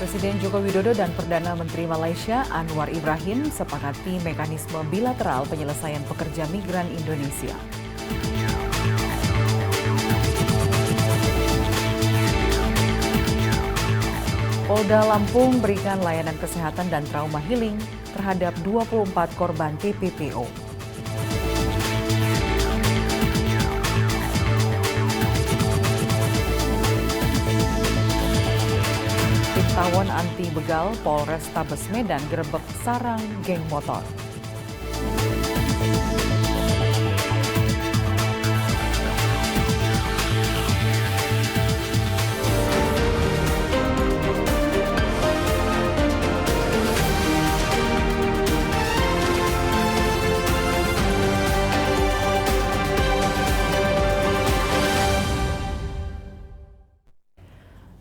Presiden Joko Widodo dan Perdana Menteri Malaysia Anwar Ibrahim sepakati mekanisme bilateral penyelesaian pekerja migran Indonesia. Polda Lampung berikan layanan kesehatan dan trauma healing terhadap 24 korban TPPO. Tim Tawon Anti Begal Polrestabes Medan gerebek sarang geng motor.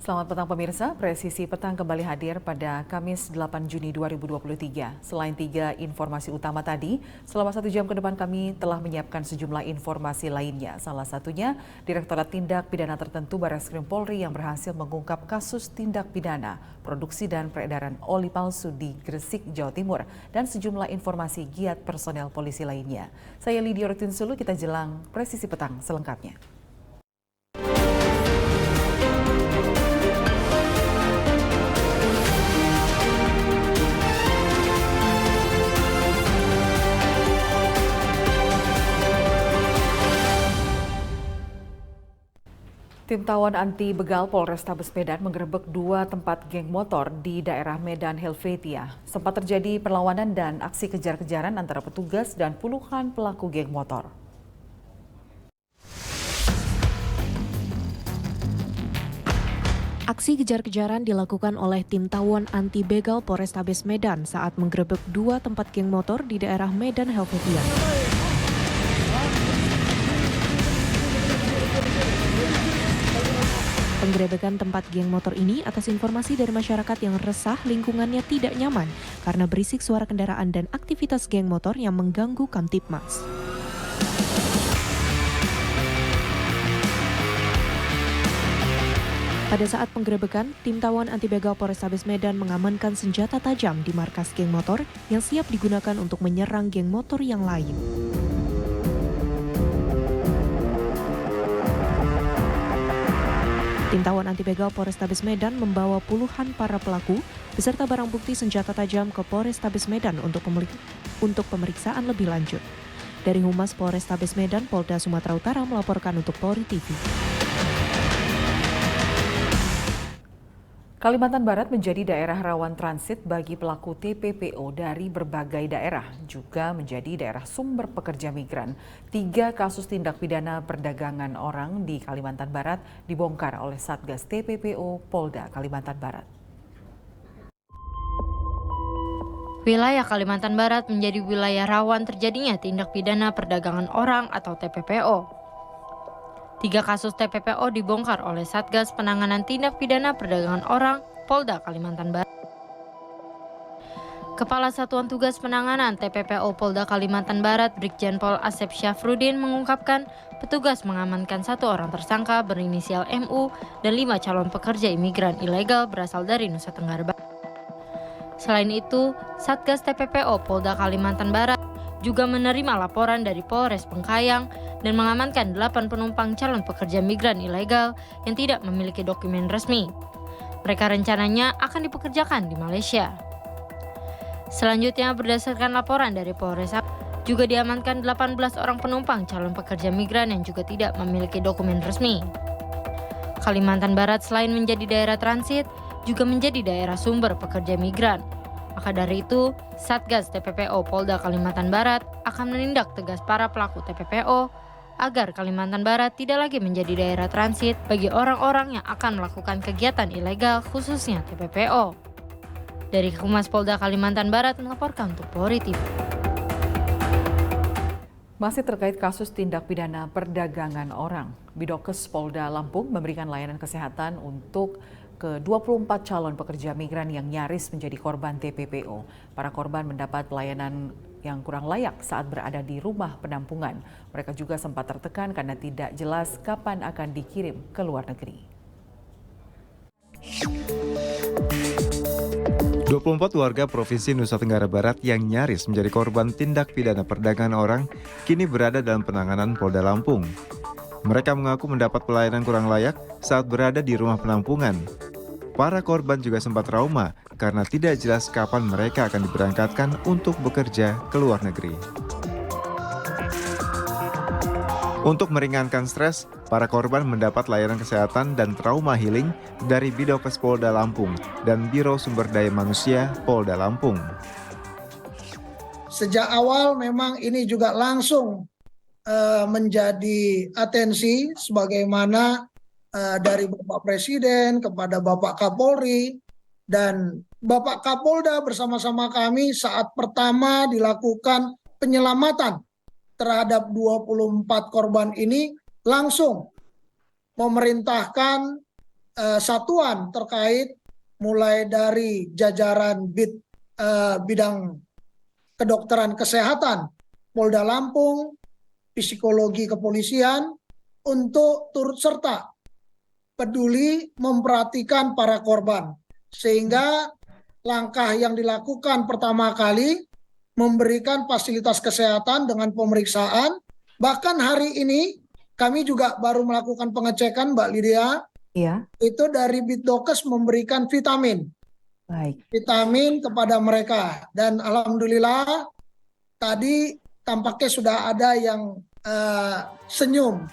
Selamat petang pemirsa, Presisi Petang kembali hadir pada Kamis 8 Juni 2023. Selain 3 informasi utama tadi, selama 1 jam ke depan kami telah menyiapkan sejumlah informasi lainnya. Salah satunya, Direktorat Tindak Pidana Tertentu Barreskrim Polri yang berhasil mengungkap kasus tindak pidana, produksi dan peredaran oli palsu di Gresik, Jawa Timur, dan sejumlah informasi giat personel polisi lainnya. Saya Lydia Rotinsulu, kita jelang Presisi Petang selengkapnya. Tim Tawon Anti Begal Polrestabes Medan menggerebek 2 tempat geng motor di daerah Medan Helvetia. Sempat terjadi perlawanan dan aksi kejar-kejaran antara petugas dan puluhan pelaku geng motor. Aksi kejar-kejaran dilakukan oleh tim Tawon Anti Begal Polrestabes Medan saat menggerebek 2 tempat geng motor di daerah Medan Helvetia. Penggerebekan tempat geng motor ini atas informasi dari masyarakat yang resah lingkungannya tidak nyaman karena berisik suara kendaraan dan aktivitas geng motor yang mengganggu Kamtibmas. Pada saat penggerebekan, tim Tawon Anti Begal Polrestabes Medan mengamankan senjata tajam di markas geng motor yang siap digunakan untuk menyerang geng motor yang lain. Tim Tawon Anti Begal Polrestabes Medan membawa puluhan para pelaku beserta barang bukti senjata tajam ke Polrestabes Medan untuk pemeriksaan lebih lanjut. Dari Humas Polrestabes Medan, Polda Sumatera Utara melaporkan untuk Polri TV. Kalimantan Barat menjadi daerah rawan transit bagi pelaku TPPO dari berbagai daerah, juga menjadi daerah sumber pekerja migran. 3 kasus tindak pidana perdagangan orang di Kalimantan Barat dibongkar oleh Satgas TPPO Polda Kalimantan Barat. Wilayah Kalimantan Barat menjadi wilayah rawan terjadinya tindak pidana perdagangan orang atau TPPO. 3 kasus TPPO dibongkar oleh Satgas Penanganan Tindak Pidana Perdagangan Orang Polda Kalimantan Barat. Kepala Satuan Tugas Penanganan TPPO Polda Kalimantan Barat Brigjen Pol Asep Syafruddin mengungkapkan petugas mengamankan 1 orang tersangka berinisial MU dan 5 calon pekerja imigran ilegal berasal dari Nusa Tenggara Barat. Selain itu, Satgas TPPO Polda Kalimantan Barat juga menerima laporan dari Polres Bengkayang dan mengamankan 8 penumpang calon pekerja migran ilegal yang tidak memiliki dokumen resmi. Mereka rencananya akan dipekerjakan di Malaysia. Selanjutnya, berdasarkan laporan dari Polres, juga diamankan 18 orang penumpang calon pekerja migran yang juga tidak memiliki dokumen resmi. Kalimantan Barat selain menjadi daerah transit, juga menjadi daerah sumber pekerja migran. Maka dari itu, Satgas TPPO Polda Kalimantan Barat akan menindak tegas para pelaku TPPO agar Kalimantan Barat tidak lagi menjadi daerah transit bagi orang-orang yang akan melakukan kegiatan ilegal khususnya TPPO. Dari Humas Polda Kalimantan Barat melaporkan untuk Polri TV. Masih terkait kasus tindak pidana perdagangan orang, Bidokes Polda Lampung memberikan layanan kesehatan untuk ke-24 calon pekerja migran yang nyaris menjadi korban TPPO. Para korban mendapat pelayanan yang kurang layak saat berada di rumah penampungan. Mereka juga sempat tertekan karena tidak jelas kapan akan dikirim ke luar negeri. 24 warga Provinsi Nusa Tenggara Barat yang nyaris menjadi korban tindak pidana perdagangan orang kini berada dalam penanganan Polda Lampung. Mereka mengaku mendapat pelayanan kurang layak saat berada di rumah penampungan. Para korban juga sempat trauma karena tidak jelas kapan mereka akan diberangkatkan untuk bekerja ke luar negeri. Untuk meringankan stres, para korban mendapat layanan kesehatan dan trauma healing dari Bidokes Polda Lampung dan Biro Sumber Daya Manusia Polda Lampung. Sejak awal memang ini juga langsung menjadi atensi sebagaimana dari Bapak Presiden kepada Bapak Kapolri dan Bapak Kapolda bersama-sama kami saat pertama dilakukan penyelamatan terhadap 24 korban ini langsung memerintahkan satuan terkait mulai dari jajaran bidang kedokteran kesehatan Polda Lampung, psikologi kepolisian untuk turut serta peduli memperhatikan para korban. Sehingga langkah yang dilakukan pertama kali memberikan fasilitas kesehatan dengan pemeriksaan. Bahkan hari ini kami juga baru melakukan pengecekan, Mbak Lydia. Iya. Itu dari Bidokes memberikan vitamin. Baik. Vitamin kepada mereka. Dan alhamdulillah tadi tampaknya sudah ada yang senyum.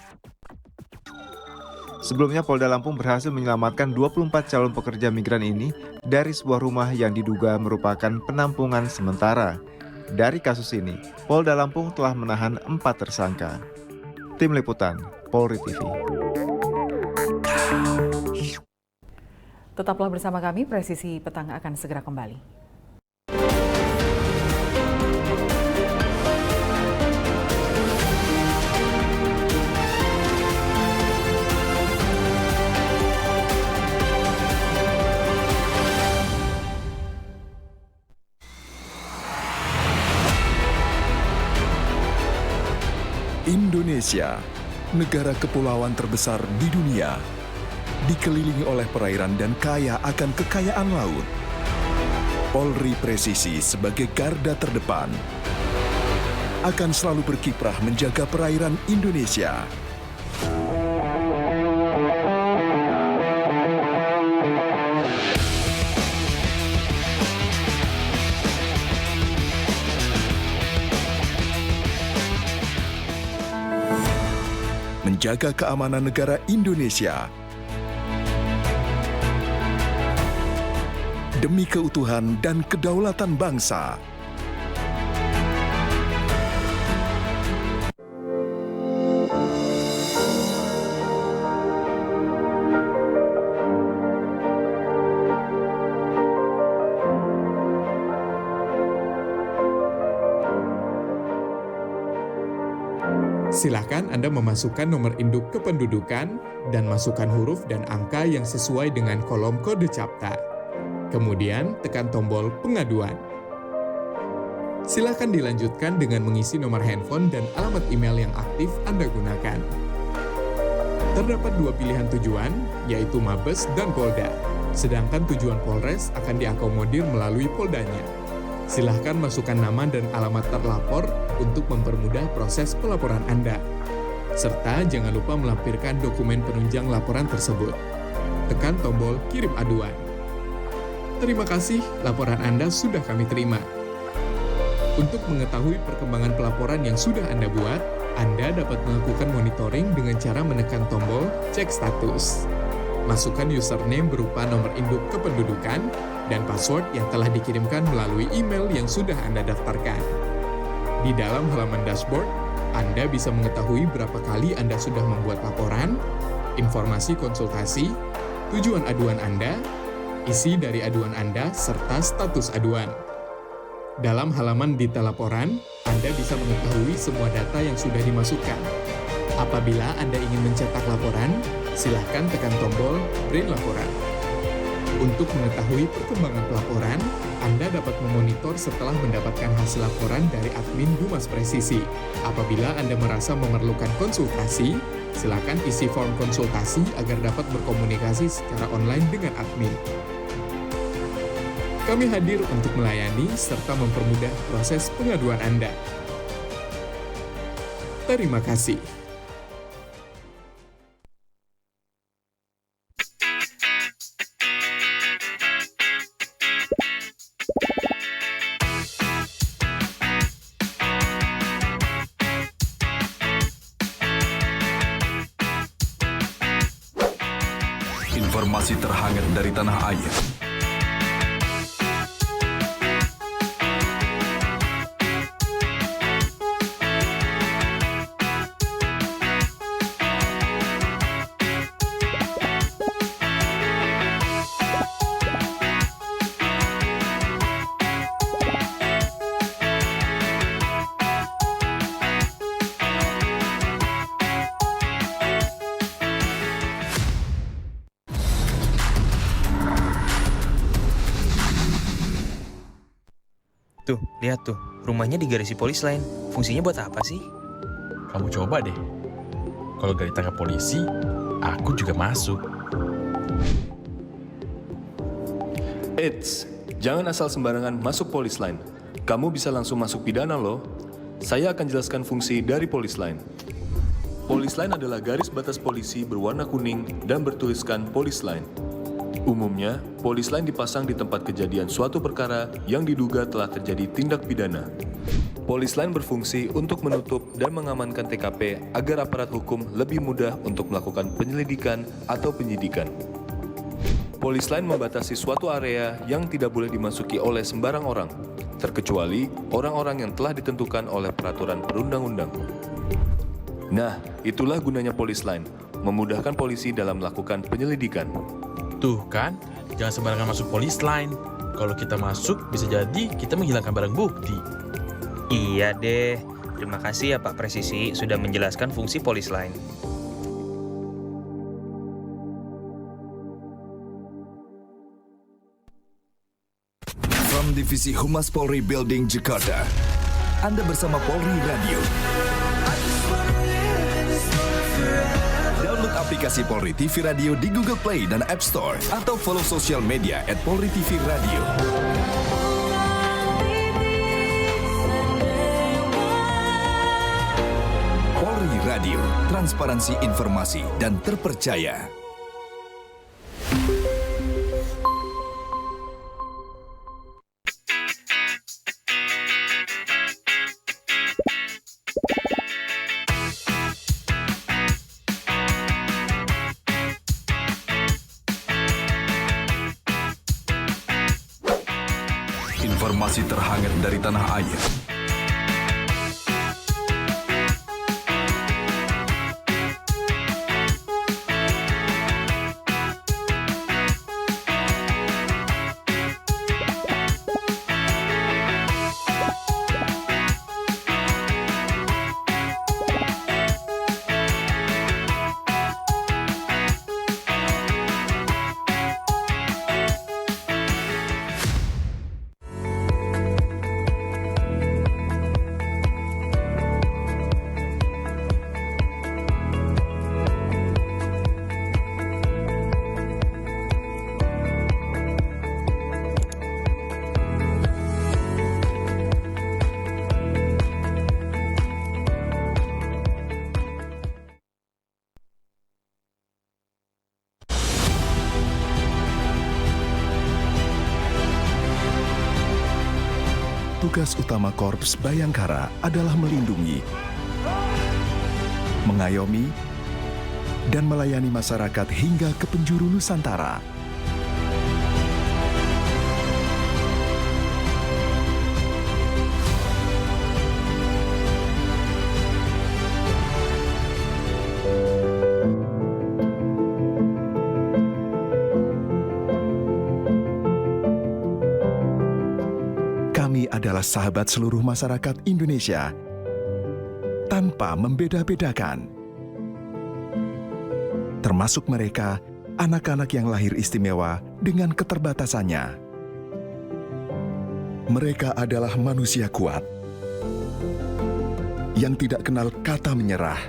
Sebelumnya Polda Lampung berhasil menyelamatkan 24 calon pekerja migran ini dari sebuah rumah yang diduga merupakan penampungan sementara. Dari kasus ini, Polda Lampung telah menahan 4 tersangka. Tim Liputan, Polri TV. Tetaplah bersama kami, Presisi Petang akan segera kembali. Indonesia, negara kepulauan terbesar di dunia, dikelilingi oleh perairan dan kaya akan kekayaan laut. Polri Presisi sebagai garda terdepan akan selalu berkiprah menjaga perairan Indonesia. Menjaga keamanan negara Indonesia demi keutuhan dan kedaulatan bangsa. Silakan Anda memasukkan nomor induk kependudukan dan masukkan huruf dan angka yang sesuai dengan kolom kode CAPTA. Kemudian tekan tombol pengaduan. Silakan dilanjutkan dengan mengisi nomor handphone dan alamat email yang aktif Anda gunakan. Terdapat 2 pilihan tujuan, yaitu Mabes dan Polda. Sedangkan tujuan Polres akan diakomodir melalui Poldanya. Silahkan masukkan nama dan alamat terlapor untuk mempermudah proses pelaporan Anda. Serta jangan lupa melampirkan dokumen penunjang laporan tersebut. Tekan tombol kirim aduan. Terima kasih, laporan Anda sudah kami terima. Untuk mengetahui perkembangan pelaporan yang sudah Anda buat, Anda dapat melakukan monitoring dengan cara menekan tombol cek status. Masukkan username berupa nomor induk kependudukan dan password yang telah dikirimkan melalui email yang sudah Anda daftarkan. Di dalam halaman dashboard, Anda bisa mengetahui berapa kali Anda sudah membuat laporan, informasi konsultasi, tujuan aduan Anda, isi dari aduan Anda, serta status aduan. Dalam halaman detail laporan, Anda bisa mengetahui semua data yang sudah dimasukkan. Apabila Anda ingin mencetak laporan, silakan tekan tombol print laporan. Untuk mengetahui perkembangan pelaporan, Anda dapat memonitor setelah mendapatkan hasil laporan dari admin Humas Presisi. Apabila Anda merasa memerlukan konsultasi, silakan isi form konsultasi agar dapat berkomunikasi secara online dengan admin. Kami hadir untuk melayani serta mempermudah proses pengaduan Anda. Terima kasih. Informasi terhangat dari tanah air. Tuh, lihat tuh, rumahnya digarisi polis lain. Fungsinya buat apa sih? Kamu coba deh. Kalau gak ditangkap polisi, aku juga masuk. Eits, jangan asal sembarangan masuk polis line. Kamu bisa langsung masuk pidana loh. Saya akan jelaskan fungsi dari polis line. Polis line adalah garis batas polisi berwarna kuning dan bertuliskan polis line. Umumnya, polis line dipasang di tempat kejadian suatu perkara yang diduga telah terjadi tindak pidana. Polis line berfungsi untuk menutup dan mengamankan TKP agar aparat hukum lebih mudah untuk melakukan penyelidikan atau penyidikan. Polis line membatasi suatu area yang tidak boleh dimasuki oleh sembarang orang, terkecuali orang-orang yang telah ditentukan oleh peraturan perundang-undang. Nah, itulah gunanya polis line, memudahkan polisi dalam melakukan penyelidikan. Tuh kan, jangan sembarangan masuk polis line. Kalau kita masuk, bisa jadi kita menghilangkan barang bukti. Iya deh. Terima kasih ya Pak Presisi sudah menjelaskan fungsi polis line. From Divisi Humas Polri Building Jakarta, Anda bersama Polri Radio. Download aplikasi Polri TV Radio di Google Play dan App Store atau follow sosial media @Polri TV Radio. Polri Radio, transparansi informasi dan terpercaya. Informasi terhangat dari tanah air. Tugas utama Korps Bayangkara adalah melindungi, mengayomi, dan melayani masyarakat hingga ke penjuru Nusantara. Kami adalah sahabat seluruh masyarakat Indonesia, tanpa membeda-bedakan. Termasuk mereka, anak-anak yang lahir istimewa dengan keterbatasannya. Mereka adalah manusia kuat, yang tidak kenal kata menyerah.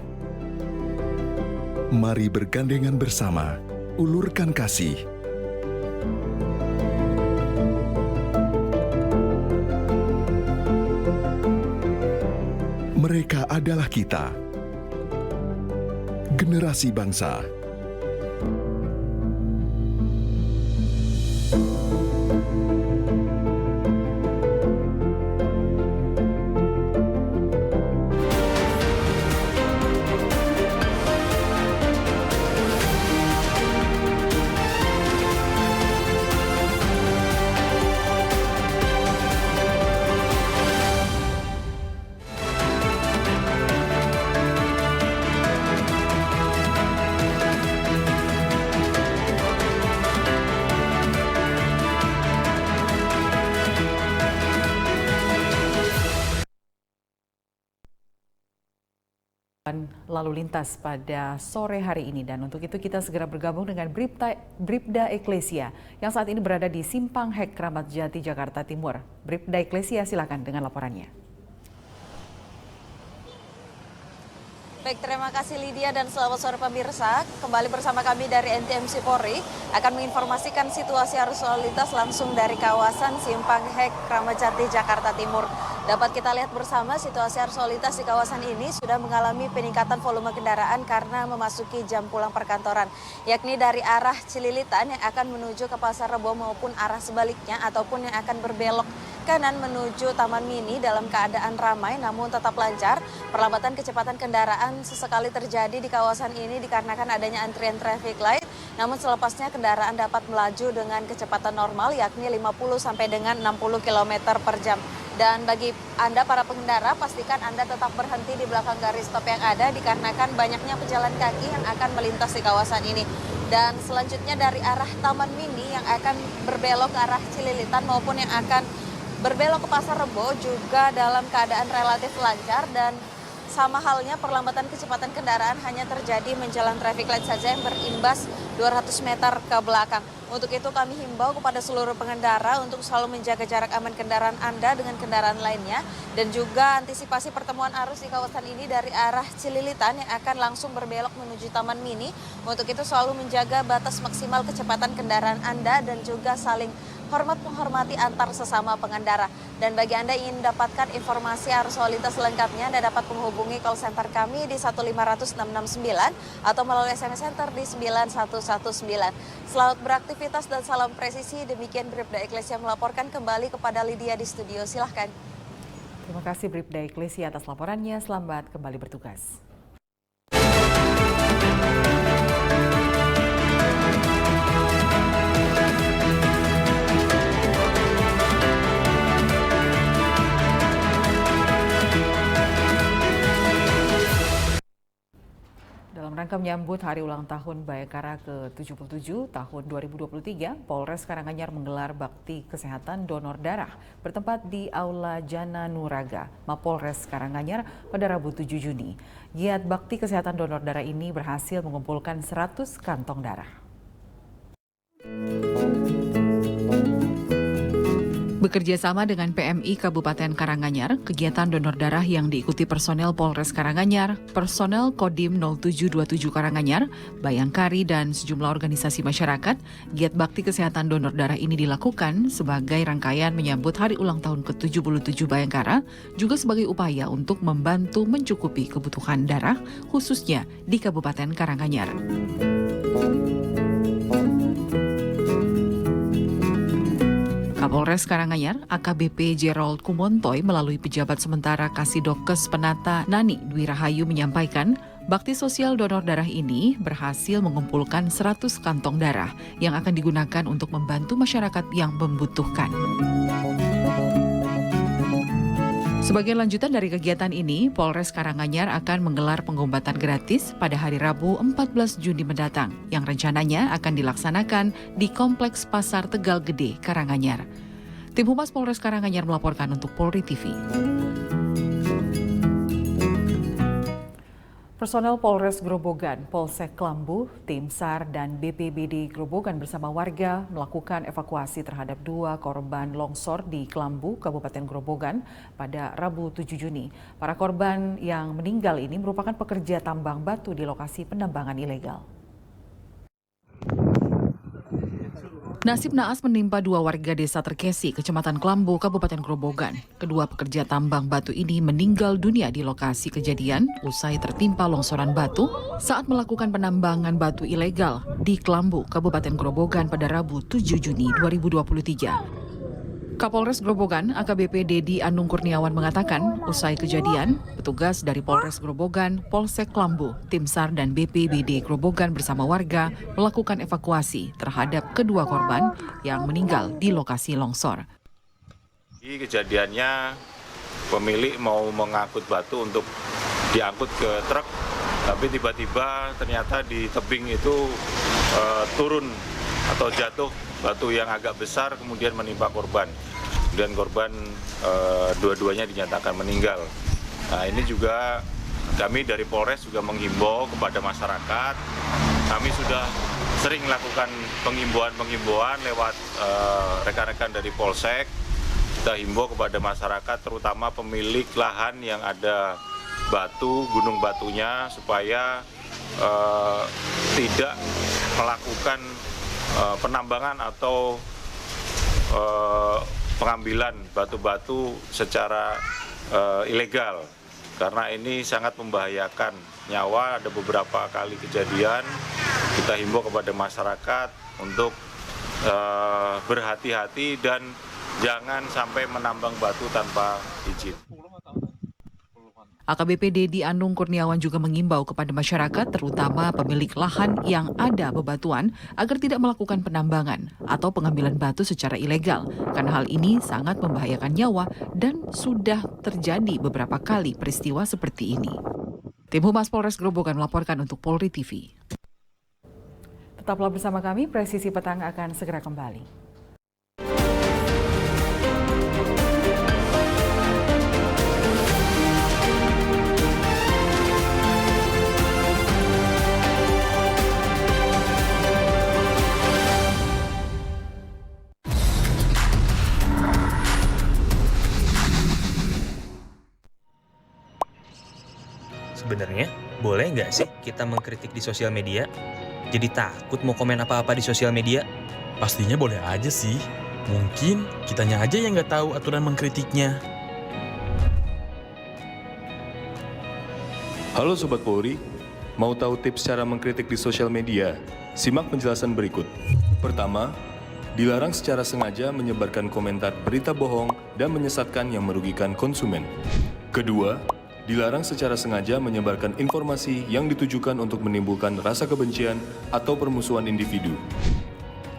Mari bergandengan bersama, ulurkan kasih. Mereka adalah kita, generasi bangsa. Lalu lintas pada sore hari ini, dan untuk itu kita segera bergabung dengan Bribda Eklesia yang saat ini berada di Simpang Hek Kramat Jati, Jakarta Timur. Bribda Eklesia, silakan dengan laporannya. Baik, terima kasih Lydia dan selamat sore pemirsa. Kembali bersama kami dari NTMC Polri akan menginformasikan situasi arus lalu lintas langsung dari kawasan Simpang Hek Kramat Jati, Jakarta Timur. Dapat kita lihat bersama situasi arus lalu lintas di kawasan ini sudah mengalami peningkatan volume kendaraan karena memasuki jam pulang perkantoran, yakni dari arah Cililitan yang akan menuju ke Pasar Rebo maupun arah sebaliknya ataupun yang akan berbelok kanan menuju Taman Mini dalam keadaan ramai namun tetap lancar. Perlambatan kecepatan kendaraan sesekali terjadi di kawasan ini dikarenakan adanya antrian traffic light, namun selepasnya kendaraan dapat melaju dengan kecepatan normal yakni 50 sampai dengan 60 km per jam. Dan bagi Anda para pengendara, pastikan Anda tetap berhenti di belakang garis stop yang ada dikarenakan banyaknya pejalan kaki yang akan melintas di kawasan ini. Dan selanjutnya dari arah Taman Mini yang akan berbelok ke arah Cililitan maupun yang akan berbelok ke Pasar Rebo juga dalam keadaan relatif lancar, dan sama halnya perlambatan kecepatan kendaraan hanya terjadi menjelang traffic light saja yang berimbas 200 meter ke belakang. Untuk itu kami himbau kepada seluruh pengendara untuk selalu menjaga jarak aman kendaraan Anda dengan kendaraan lainnya dan juga antisipasi pertemuan arus di kawasan ini dari arah Cililitan yang akan langsung berbelok menuju Taman Mini. Untuk itu selalu menjaga batas maksimal kecepatan kendaraan Anda dan juga saling menghormati antar sesama pengendara. Dan bagi Anda yang ingin mendapatkan informasi arus lalu lintas selengkapnya, Anda dapat menghubungi call center kami di 1500669 atau melalui SMS Center di 9119. Selamat beraktivitas dan salam presisi. Demikian Bribda Eklesia melaporkan, kembali kepada Lydia di studio. Silahkan. Terima kasih Bribda Eklesia atas laporannya. Selamat kembali bertugas. Dalam rangka menyambut Hari Ulang Tahun Bayangkara ke-77 tahun 2023, Polres Karanganyar menggelar bakti kesehatan donor darah bertempat di Aula Jana Nuraga, Mapolres Karanganyar pada Rabu 7 Juni. Giat bakti kesehatan donor darah ini berhasil mengumpulkan 100 kantong darah. Bekerja sama dengan PMI Kabupaten Karanganyar, kegiatan donor darah yang diikuti personel Polres Karanganyar, personel Kodim 0727 Karanganyar, Bayangkari, dan sejumlah organisasi masyarakat, giat bakti kesehatan donor darah ini dilakukan sebagai rangkaian menyambut Hari Ulang Tahun ke-77 Bayangkara, juga sebagai upaya untuk membantu mencukupi kebutuhan darah, khususnya di Kabupaten Karanganyar. Kapolres Karanganyar, AKBP Gerald Kumontoy melalui pejabat sementara Kasidokes Penata Nani Dwi Rahayu menyampaikan, bakti sosial donor darah ini berhasil mengumpulkan 100 kantong darah yang akan digunakan untuk membantu masyarakat yang membutuhkan. Sebagai lanjutan dari kegiatan ini, Polres Karanganyar akan menggelar pengobatan gratis pada hari Rabu 14 Juni mendatang, yang rencananya akan dilaksanakan di Kompleks Pasar Tegal Gede, Karanganyar. Tim Humas Polres Karanganyar melaporkan untuk Polri TV. Personel Polres Grobogan, Polsek Klambu, Tim SAR, dan BPBD Grobogan bersama warga melakukan evakuasi terhadap 2 korban longsor di Klambu, Kabupaten Grobogan pada Rabu 7 Juni. Para korban yang meninggal ini merupakan pekerja tambang batu di lokasi penambangan ilegal. Nasib naas menimpa dua warga desa Terkesi, Kecamatan Klambu, Kabupaten Grobogan. Kedua pekerja tambang batu ini meninggal dunia di lokasi kejadian usai tertimpa longsoran batu saat melakukan penambangan batu ilegal di Klambu, Kabupaten Grobogan pada Rabu 7 Juni 2023. Kapolres Grobogan, AKBP Dedi Anung Kurniawan mengatakan, usai kejadian, petugas dari Polres Grobogan, Polsek Klambu, Tim SAR dan BPBD Grobogan bersama warga melakukan evakuasi terhadap kedua korban yang meninggal di lokasi longsor. Kejadiannya pemilik mau mengangkut batu untuk diangkut ke truk, tapi tiba-tiba ternyata di tebing itu turun atau jatuh batu yang agak besar kemudian menimpa korban. Kemudian korban dua-duanya dinyatakan meninggal. Nah, ini juga kami dari Polres juga menghimbau kepada masyarakat. Kami sudah sering melakukan penghimbauan lewat rekan-rekan dari Polsek. Kita himbau kepada masyarakat terutama pemilik lahan yang ada batu, gunung batunya supaya tidak melakukan penambangan atau pengambilan batu-batu secara ilegal karena ini sangat membahayakan nyawa. Ada beberapa kali kejadian, kita himbau kepada masyarakat untuk berhati-hati dan jangan sampai menambang batu tanpa izin. AKBP Dedi Anung Kurniawan juga mengimbau kepada masyarakat, terutama pemilik lahan yang ada bebatuan, agar tidak melakukan penambangan atau pengambilan batu secara ilegal, karena hal ini sangat membahayakan nyawa dan sudah terjadi beberapa kali peristiwa seperti ini. Tim Humas Polres Grobogan melaporkan untuk Polri TV. Tetaplah bersama kami, Presisi Petang akan segera kembali. Sebenarnya boleh nggak sih kita mengkritik di sosial media? Jadi takut mau komen apa-apa di sosial media? Pastinya boleh aja sih. Mungkin kitanya aja yang nggak tahu aturan mengkritiknya. Halo Sobat Polri, mau tahu tips cara mengkritik di sosial media? Simak penjelasan berikut. Pertama, dilarang secara sengaja menyebarkan komentar berita bohong dan menyesatkan yang merugikan konsumen. Kedua, dilarang secara sengaja menyebarkan informasi yang ditujukan untuk menimbulkan rasa kebencian atau permusuhan individu.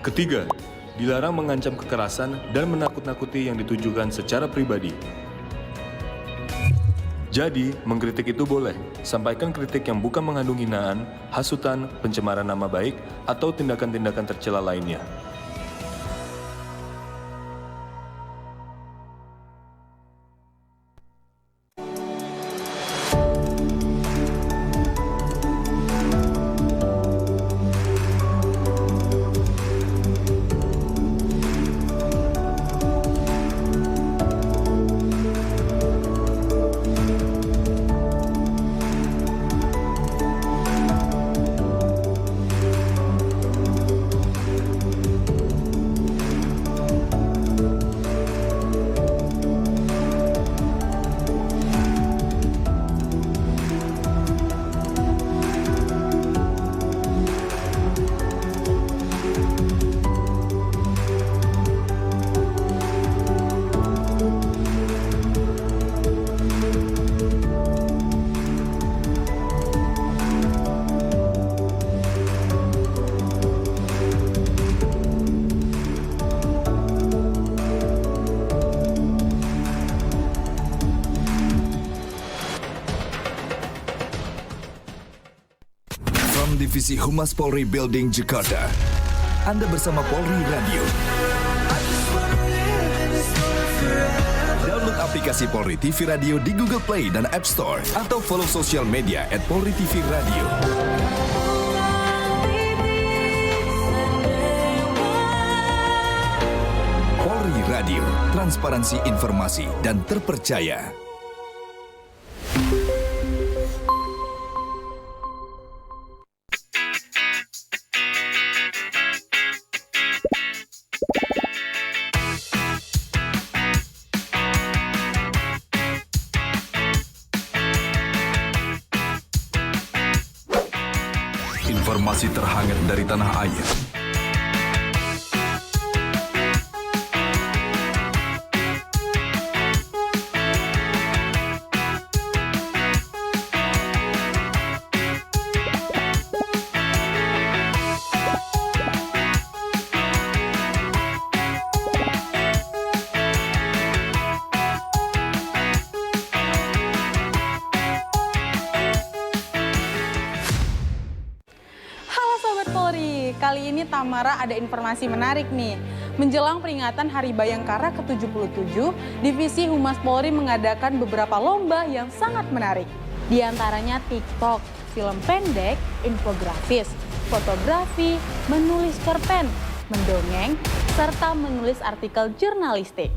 Ketiga, dilarang mengancam kekerasan dan menakut-nakuti yang ditujukan secara pribadi. Jadi, mengkritik itu boleh, sampaikan kritik yang bukan mengandung hinaan, hasutan, pencemaran nama baik, atau tindakan-tindakan tercela lainnya. Divisi Humas Polri Building Jakarta. Anda bersama Polri Radio. Download aplikasi Polri TV Radio di Google Play dan App Store atau follow sosial media @Polri TV Radio. Polri Radio, transparansi informasi dan terpercaya. informasi terhangat dari tanah air. Kali ini Tamara ada informasi menarik nih. Menjelang peringatan Hari Bayangkara ke-77, Divisi Humas Polri mengadakan beberapa lomba yang sangat menarik. Di antaranya TikTok, film pendek, infografis, fotografi, menulis cerpen, mendongeng, serta menulis artikel jurnalistik.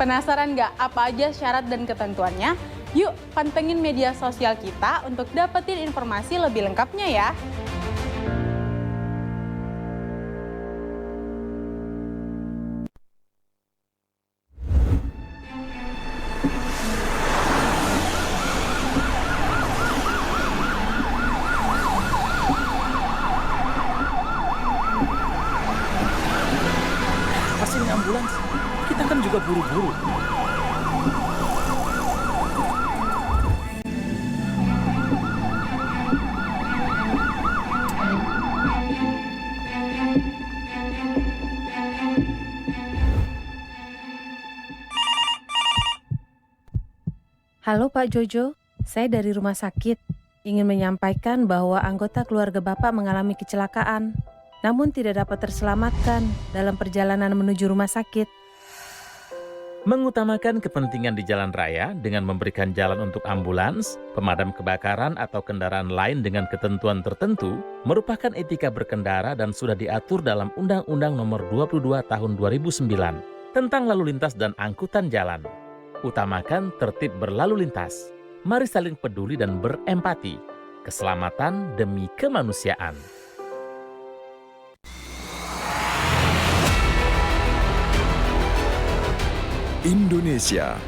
Penasaran nggak apa aja syarat dan ketentuannya? Yuk pantengin media sosial kita untuk dapetin informasi lebih lengkapnya ya. Pasti ini ambulans, kita kan juga buru-buru. Halo Pak Jojo, saya dari rumah sakit. Ingin menyampaikan bahwa anggota keluarga Bapak mengalami kecelakaan, namun tidak dapat terselamatkan dalam perjalanan menuju rumah sakit. Mengutamakan kepentingan di jalan raya dengan memberikan jalan untuk ambulans, pemadam kebakaran atau kendaraan lain dengan ketentuan tertentu merupakan etika berkendara dan sudah diatur dalam Undang-Undang Nomor 22 Tahun 2009 tentang lalu lintas dan angkutan jalan. Utamakan tertib berlalu lintas. Mari saling peduli dan berempati. Keselamatan demi kemanusiaan. Indonesia,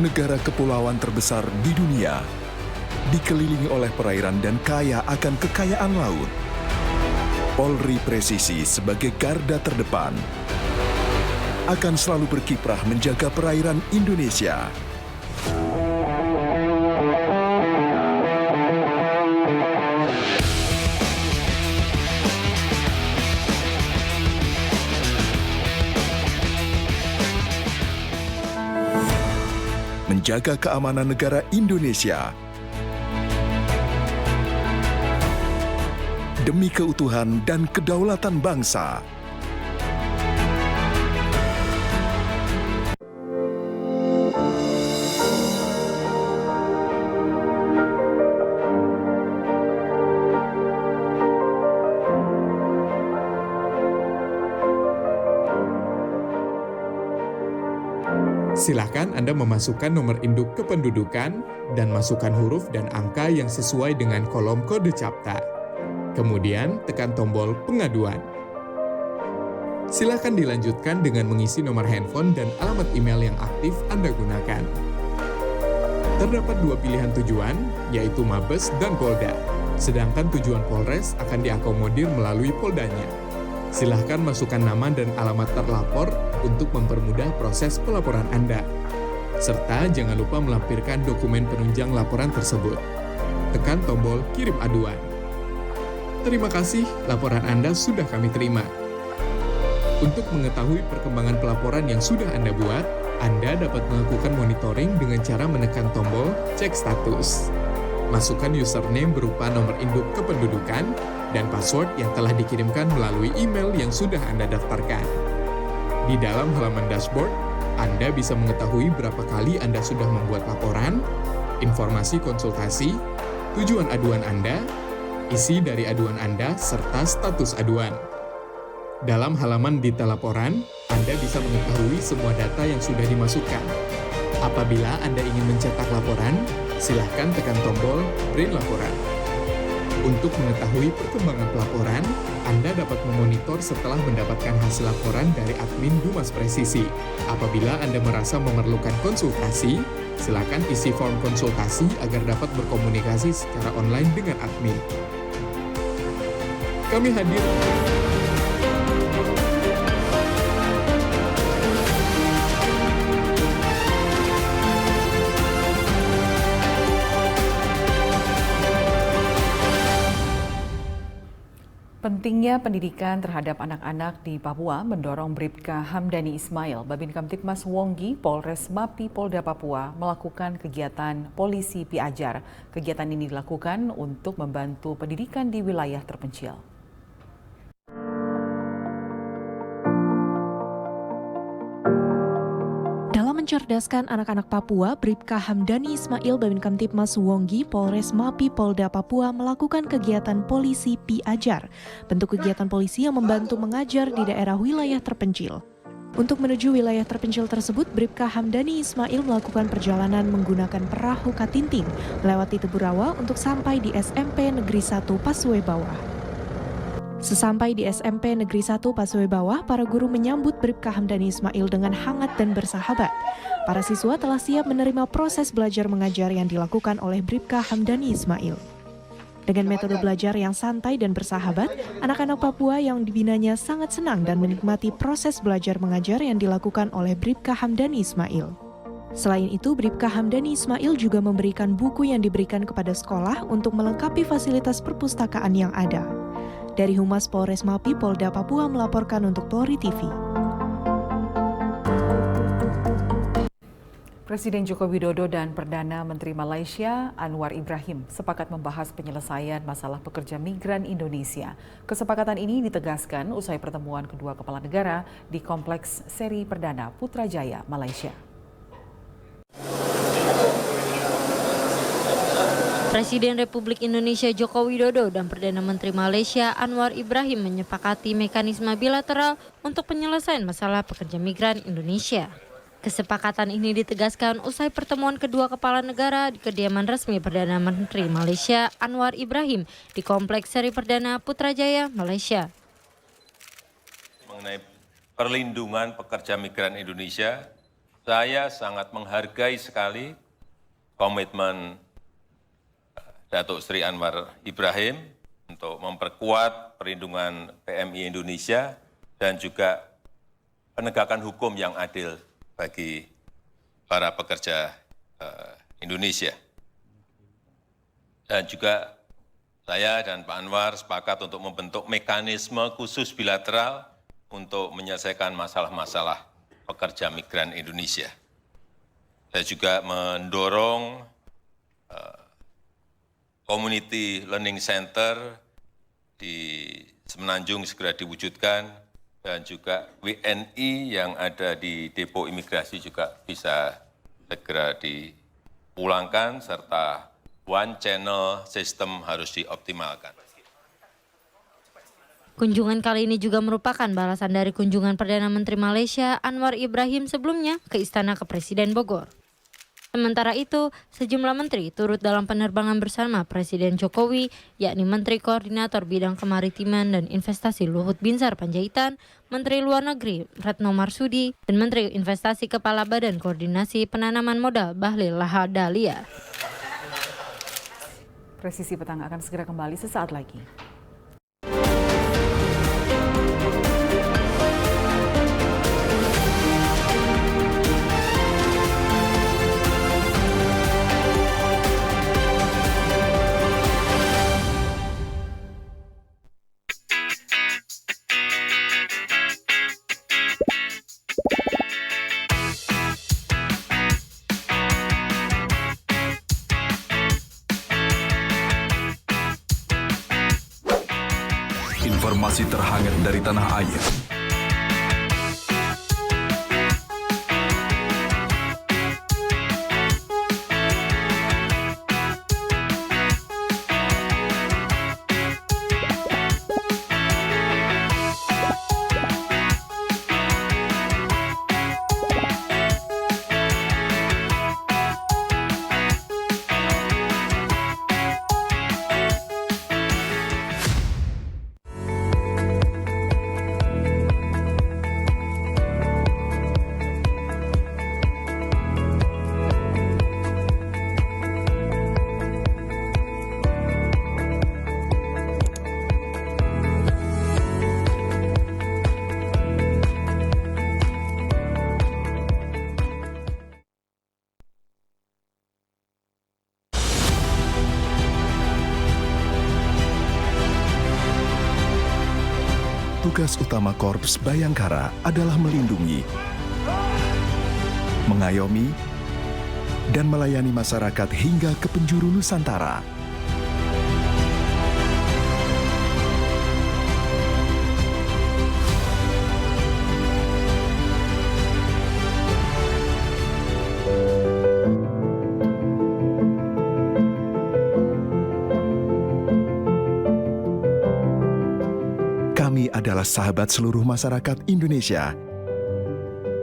negara kepulauan terbesar di dunia, dikelilingi oleh perairan dan kaya akan kekayaan laut. Polri Presisi sebagai garda terdepan akan selalu berkiprah menjaga perairan Indonesia. Menjaga keamanan negara Indonesia demi keutuhan dan kedaulatan bangsa. Silakan Anda memasukkan nomor induk kependudukan dan masukkan huruf dan angka yang sesuai dengan kolom kode CAPTA. Kemudian tekan tombol pengaduan. Silakan dilanjutkan dengan mengisi nomor handphone dan alamat email yang aktif Anda gunakan. Terdapat dua pilihan tujuan, yaitu Mabes dan Polda. Sedangkan tujuan Polres akan diakomodir melalui Poldanya. Silahkan masukkan nama dan alamat terlapor untuk mempermudah proses pelaporan Anda. Serta jangan lupa melampirkan dokumen penunjang laporan tersebut. Tekan tombol kirim aduan. Terima kasih, laporan Anda sudah kami terima. Untuk mengetahui perkembangan pelaporan yang sudah Anda buat, Anda dapat melakukan monitoring dengan cara menekan tombol cek status. Masukkan username berupa nomor induk kependudukan dan password yang telah dikirimkan melalui email yang sudah Anda daftarkan. Di dalam halaman dashboard, Anda bisa mengetahui berapa kali Anda sudah membuat laporan, informasi konsultasi, tujuan aduan Anda, isi dari aduan Anda, serta status aduan. Dalam halaman detail laporan, Anda bisa mengetahui semua data yang sudah dimasukkan. Apabila Anda ingin mencetak laporan, silakan tekan tombol print laporan. Untuk mengetahui perkembangan pelaporan, Anda dapat memonitor setelah mendapatkan hasil laporan dari admin Dumas Presisi. Apabila Anda merasa memerlukan konsultasi, silakan isi form konsultasi agar dapat berkomunikasi secara online dengan admin. Kami hadir. Pentingnya pendidikan terhadap anak-anak di Papua mendorong Bribka Hamdani Ismail, Babin Kamtibmas Wonggi, Polres Mapi Polda Papua melakukan kegiatan Polisi Piajar. Kegiatan ini dilakukan untuk membantu pendidikan di wilayah terpencil. Mencerdaskan anak-anak Papua, Bribka Hamdani Ismail Babin Kamtibmas Wonggi, Polres Mapi Polda Papua melakukan kegiatan Polisi Piajar, bentuk kegiatan polisi yang membantu mengajar di daerah wilayah terpencil. Untuk menuju wilayah terpencil tersebut, Bribka Hamdani Ismail melakukan perjalanan menggunakan perahu Katinting melewati Teburawa untuk sampai di SMP Negeri 1 Pasue Bawah. Sesampai di SMP Negeri 1 Pasue Bawah, para guru menyambut Bribka Hamdani Ismail dengan hangat dan bersahabat. Para siswa telah siap menerima proses belajar mengajar yang dilakukan oleh Bribka Hamdani Ismail. Dengan metode belajar yang santai dan bersahabat, anak-anak Papua yang dibinanya sangat senang dan menikmati proses belajar mengajar yang dilakukan oleh Bribka Hamdani Ismail. Selain itu, Bribka Hamdani Ismail juga memberikan buku yang diberikan kepada sekolah untuk melengkapi fasilitas perpustakaan yang ada. Dari Humas Polres Mapi Polda Papua melaporkan untuk Polri TV. Presiden Joko Widodo dan Perdana Menteri Malaysia Anwar Ibrahim sepakat membahas penyelesaian masalah pekerja migran Indonesia. Kesepakatan ini ditegaskan usai pertemuan kedua kepala negara di Kompleks Seri Perdana Putrajaya, Malaysia. Presiden Republik Indonesia Joko Widodo dan Perdana Menteri Malaysia Anwar Ibrahim menyepakati mekanisme bilateral untuk penyelesaian masalah pekerja migran Indonesia. Kesepakatan ini ditegaskan usai pertemuan kedua kepala negara di kediaman resmi Perdana Menteri Malaysia Anwar Ibrahim di Kompleks Seri Perdana Putrajaya, Malaysia. Mengenai perlindungan pekerja migran Indonesia, saya sangat menghargai sekali komitmen Datuk Sri Anwar Ibrahim untuk memperkuat perlindungan PMI Indonesia dan juga penegakan hukum yang adil bagi para pekerja Indonesia. Dan juga saya dan Pak Anwar sepakat untuk membentuk mekanisme khusus bilateral untuk menyelesaikan masalah-masalah pekerja migran Indonesia. Saya juga mendorong Community Learning Center di Semenanjung segera diwujudkan dan juga WNI yang ada di depo imigrasi juga bisa segera dipulangkan serta one channel system harus dioptimalkan. Kunjungan kali ini juga merupakan balasan dari kunjungan Perdana Menteri Malaysia Anwar Ibrahim sebelumnya ke Istana Kepresiden Bogor. Sementara itu, sejumlah menteri turut dalam penerbangan bersama Presiden Jokowi, yakni Menteri Koordinator Bidang Kemaritiman dan Investasi Luhut Binsar Panjaitan, Menteri Luar Negeri Retno Marsudi, dan Menteri Investasi Kepala Badan Koordinasi Penanaman Modal Bahlil Lahadalia. Presisi Petang akan segera kembali sesaat lagi. Informasi terhangat dari tanah air. Tugas utama Korps Bayangkara adalah melindungi, mengayomi, dan melayani masyarakat hingga ke penjuru Nusantara. Kami adalah sahabat seluruh masyarakat Indonesia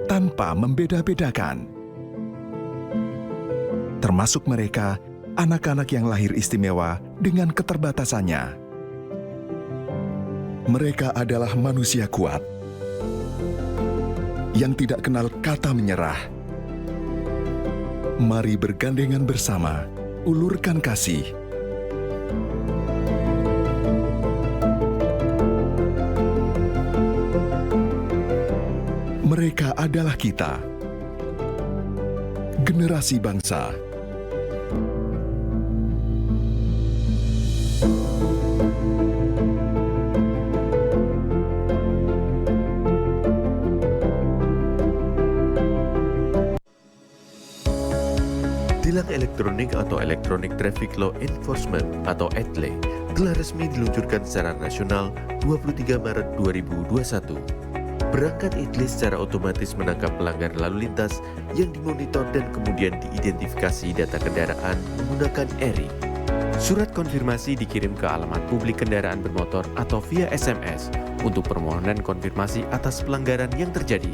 tanpa membeda-bedakan. Termasuk mereka, anak-anak yang lahir istimewa dengan keterbatasannya. Mereka adalah manusia kuat, yang tidak kenal kata menyerah. Mari bergandengan bersama, ulurkan kasih. Mereka adalah kita, generasi bangsa. Tilang elektronik atau Electronic Traffic Law Enforcement atau ETLE telah resmi diluncurkan secara nasional 23 Maret 2021. Perangkat ETLE secara otomatis menangkap pelanggar lalu lintas yang dimonitor dan kemudian diidentifikasi data kendaraan menggunakan ERI. Surat konfirmasi dikirim ke alamat publik kendaraan bermotor atau via SMS untuk permohonan konfirmasi atas pelanggaran yang terjadi.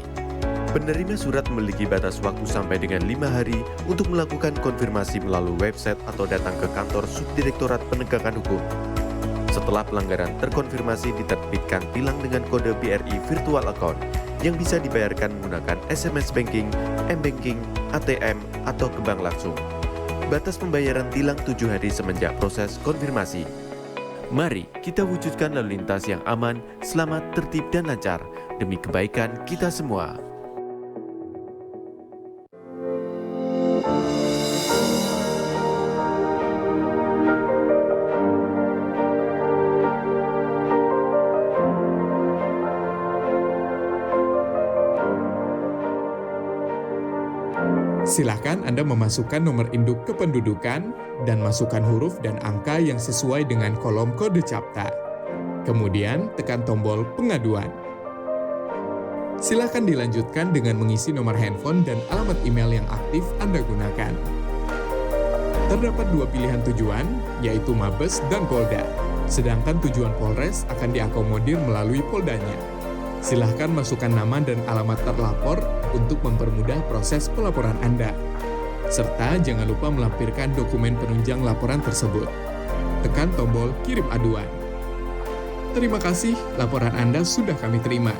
Penerima surat memiliki batas waktu sampai dengan 5 hari untuk melakukan konfirmasi melalui website atau datang ke kantor Subdirektorat Penegakan Hukum. Setelah pelanggaran terkonfirmasi, diterbitkan tilang dengan kode BRI Virtual Account yang bisa dibayarkan menggunakan SMS Banking, M-Banking, ATM, atau ke bank langsung. Batas pembayaran tilang 7 hari semenjak proses konfirmasi. Mari kita wujudkan lalu lintas yang aman, selamat, tertib, dan lancar demi kebaikan kita semua. Silakan Anda memasukkan nomor induk kependudukan dan masukkan huruf dan angka yang sesuai dengan kolom kode CAPTA. Kemudian tekan tombol pengaduan. Silakan dilanjutkan dengan mengisi nomor handphone dan alamat email yang aktif Anda gunakan. Terdapat 2 pilihan tujuan, yaitu Mabes dan Polda. Sedangkan tujuan Polres akan diakomodir melalui Poldanya. Silahkan masukkan nama dan alamat terlapor untuk mempermudah proses pelaporan Anda. Serta jangan lupa melampirkan dokumen penunjang laporan tersebut. Tekan tombol kirim aduan. Terima kasih, laporan Anda sudah kami terima.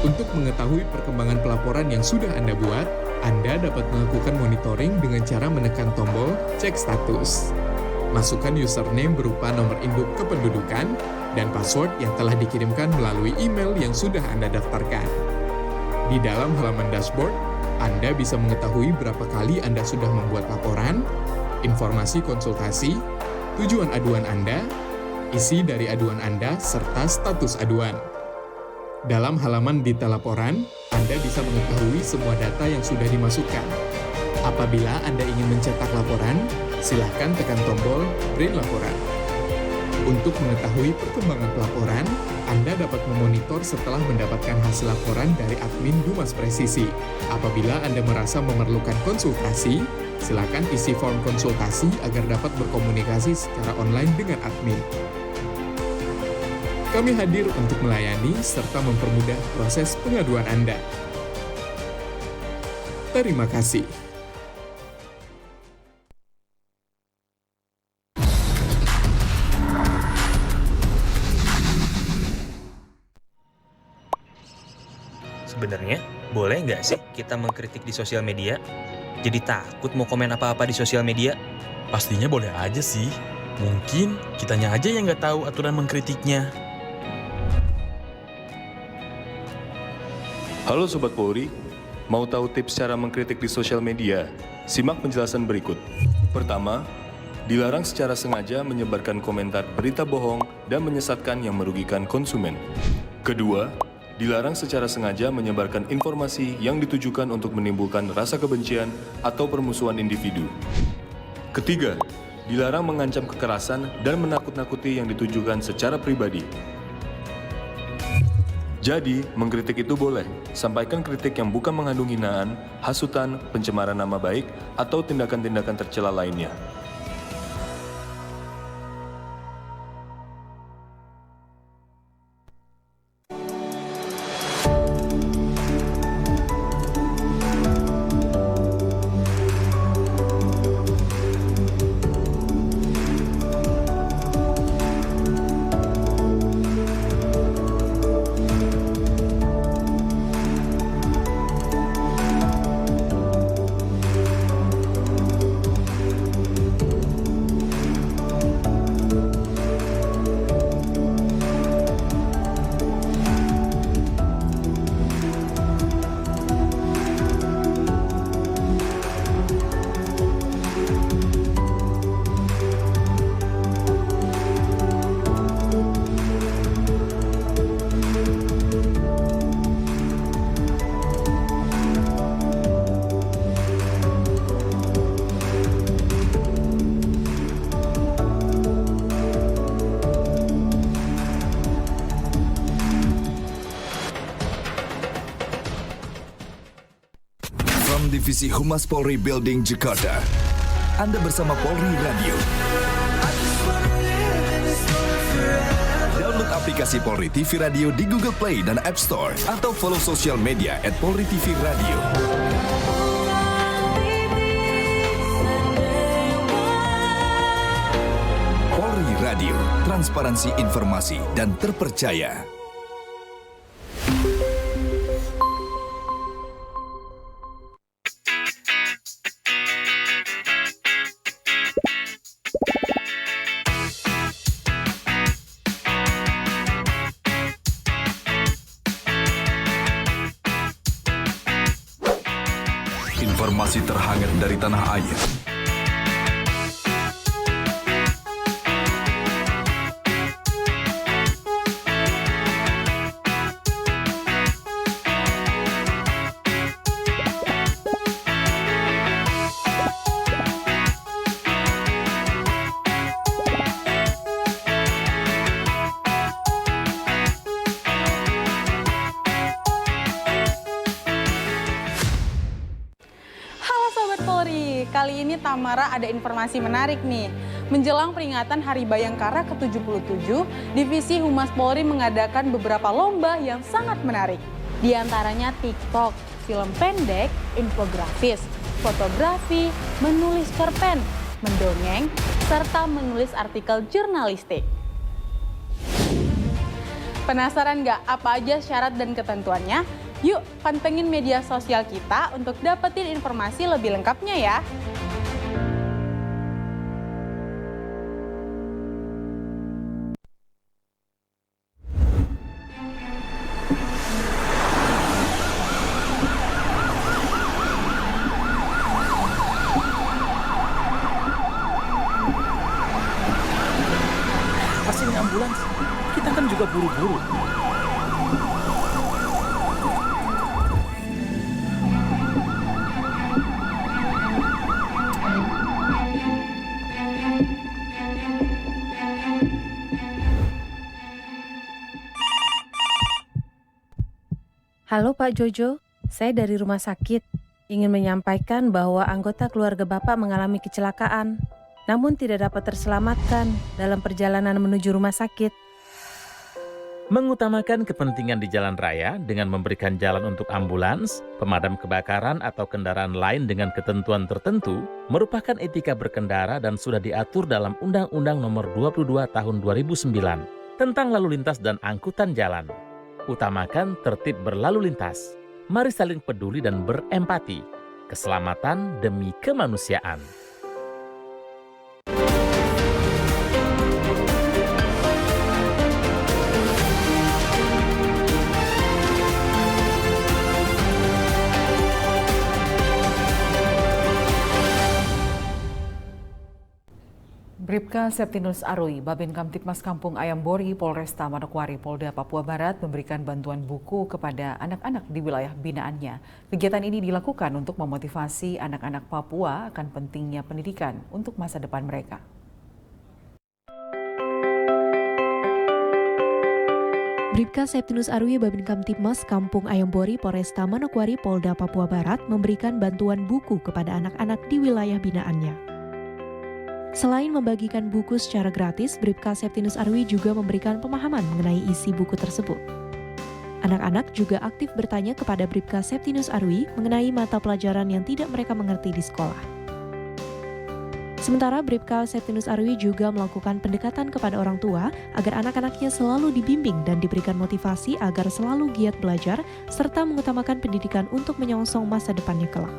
Untuk mengetahui perkembangan pelaporan yang sudah Anda buat, Anda dapat melakukan monitoring dengan cara menekan tombol cek status. Masukkan username berupa nomor induk kependudukan dan password yang telah dikirimkan melalui email yang sudah Anda daftarkan. Di dalam halaman dashboard, Anda bisa mengetahui berapa kali Anda sudah membuat laporan, informasi konsultasi, tujuan aduan Anda, isi dari aduan Anda, serta status aduan. Dalam halaman detail laporan, Anda bisa mengetahui semua data yang sudah dimasukkan. Apabila Anda ingin mencetak laporan, silakan tekan tombol print laporan. Untuk mengetahui perkembangan pelaporan, Anda dapat memonitor setelah mendapatkan hasil laporan dari admin Dumas Presisi. Apabila Anda merasa memerlukan konsultasi, silakan isi form konsultasi agar dapat berkomunikasi secara online dengan admin. Kami hadir untuk melayani serta mempermudah proses pengaduan Anda. Terima kasih. Sebenarnya, boleh nggak sih kita mengkritik di sosial media? Jadi takut mau komen apa-apa di sosial media? Pastinya boleh aja sih. Mungkin kitanya aja yang nggak tahu aturan mengkritiknya. Halo Sobat Polri, mau tahu tips cara mengkritik di sosial media? Simak penjelasan berikut. Pertama, dilarang secara sengaja menyebarkan komentar berita bohong dan menyesatkan yang merugikan konsumen. Kedua, dilarang secara sengaja menyebarkan informasi yang ditujukan untuk menimbulkan rasa kebencian atau permusuhan individu. Ketiga, dilarang mengancam kekerasan dan menakut-nakuti yang ditujukan secara pribadi. Jadi, mengkritik itu boleh. Sampaikan kritik yang bukan mengandung hinaan, hasutan, pencemaran nama baik, atau tindakan-tindakan tercela lainnya. Divisi Humas Polri Building Jakarta. Anda bersama Polri Radio. Download aplikasi Polri TV Radio di Google Play dan App Store atau follow sosial media @Polri TV Radio. Polri Radio, transparansi informasi dan terpercaya. Informasi terhangat dari tanah air. Kali ini Tamara ada informasi menarik nih. Menjelang peringatan Hari Bayangkara ke-77, Divisi Humas Polri mengadakan beberapa lomba yang sangat menarik. Di antaranya TikTok, film pendek, infografis, fotografi, menulis cerpen, mendongeng, serta menulis artikel jurnalistik. Penasaran nggak apa aja syarat dan ketentuannya? Yuk, pantengin media sosial kita untuk dapetin informasi lebih lengkapnya ya. Pasti ini ambulans. Kita kan juga buru-buru. Halo Pak Jojo, saya dari rumah sakit. Ingin menyampaikan bahwa anggota keluarga Bapak mengalami kecelakaan, namun tidak dapat terselamatkan dalam perjalanan menuju rumah sakit. Mengutamakan kepentingan di jalan raya dengan memberikan jalan untuk ambulans, pemadam kebakaran atau kendaraan lain dengan ketentuan tertentu merupakan etika berkendara dan sudah diatur dalam Undang-Undang Nomor 22 Tahun 2009 tentang lalu lintas dan angkutan jalan. Utamakan tertib berlalu lintas. Mari saling peduli dan berempati. Keselamatan demi kemanusiaan. Bribka Septinus Arui, Babin Kamtibmas Kampung Ayambori, Polresta Manokwari, Polda Papua Barat memberikan bantuan buku kepada anak-anak di wilayah binaannya. Kegiatan ini dilakukan untuk memotivasi anak-anak Papua akan pentingnya pendidikan untuk masa depan mereka. Bribka Septinus Arui, Babin Kamtibmas Kampung Ayambori, Polresta Manokwari, Polda Papua Barat memberikan bantuan buku kepada anak-anak di wilayah binaannya. Selain membagikan buku secara gratis, Bribka Septinus Arui juga memberikan pemahaman mengenai isi buku tersebut. Anak-anak juga aktif bertanya kepada Bribka Septinus Arui mengenai mata pelajaran yang tidak mereka mengerti di sekolah. Sementara Bribka Septinus Arui juga melakukan pendekatan kepada orang tua agar anak-anaknya selalu dibimbing dan diberikan motivasi agar selalu giat belajar serta mengutamakan pendidikan untuk menyongsong masa depannya kelak.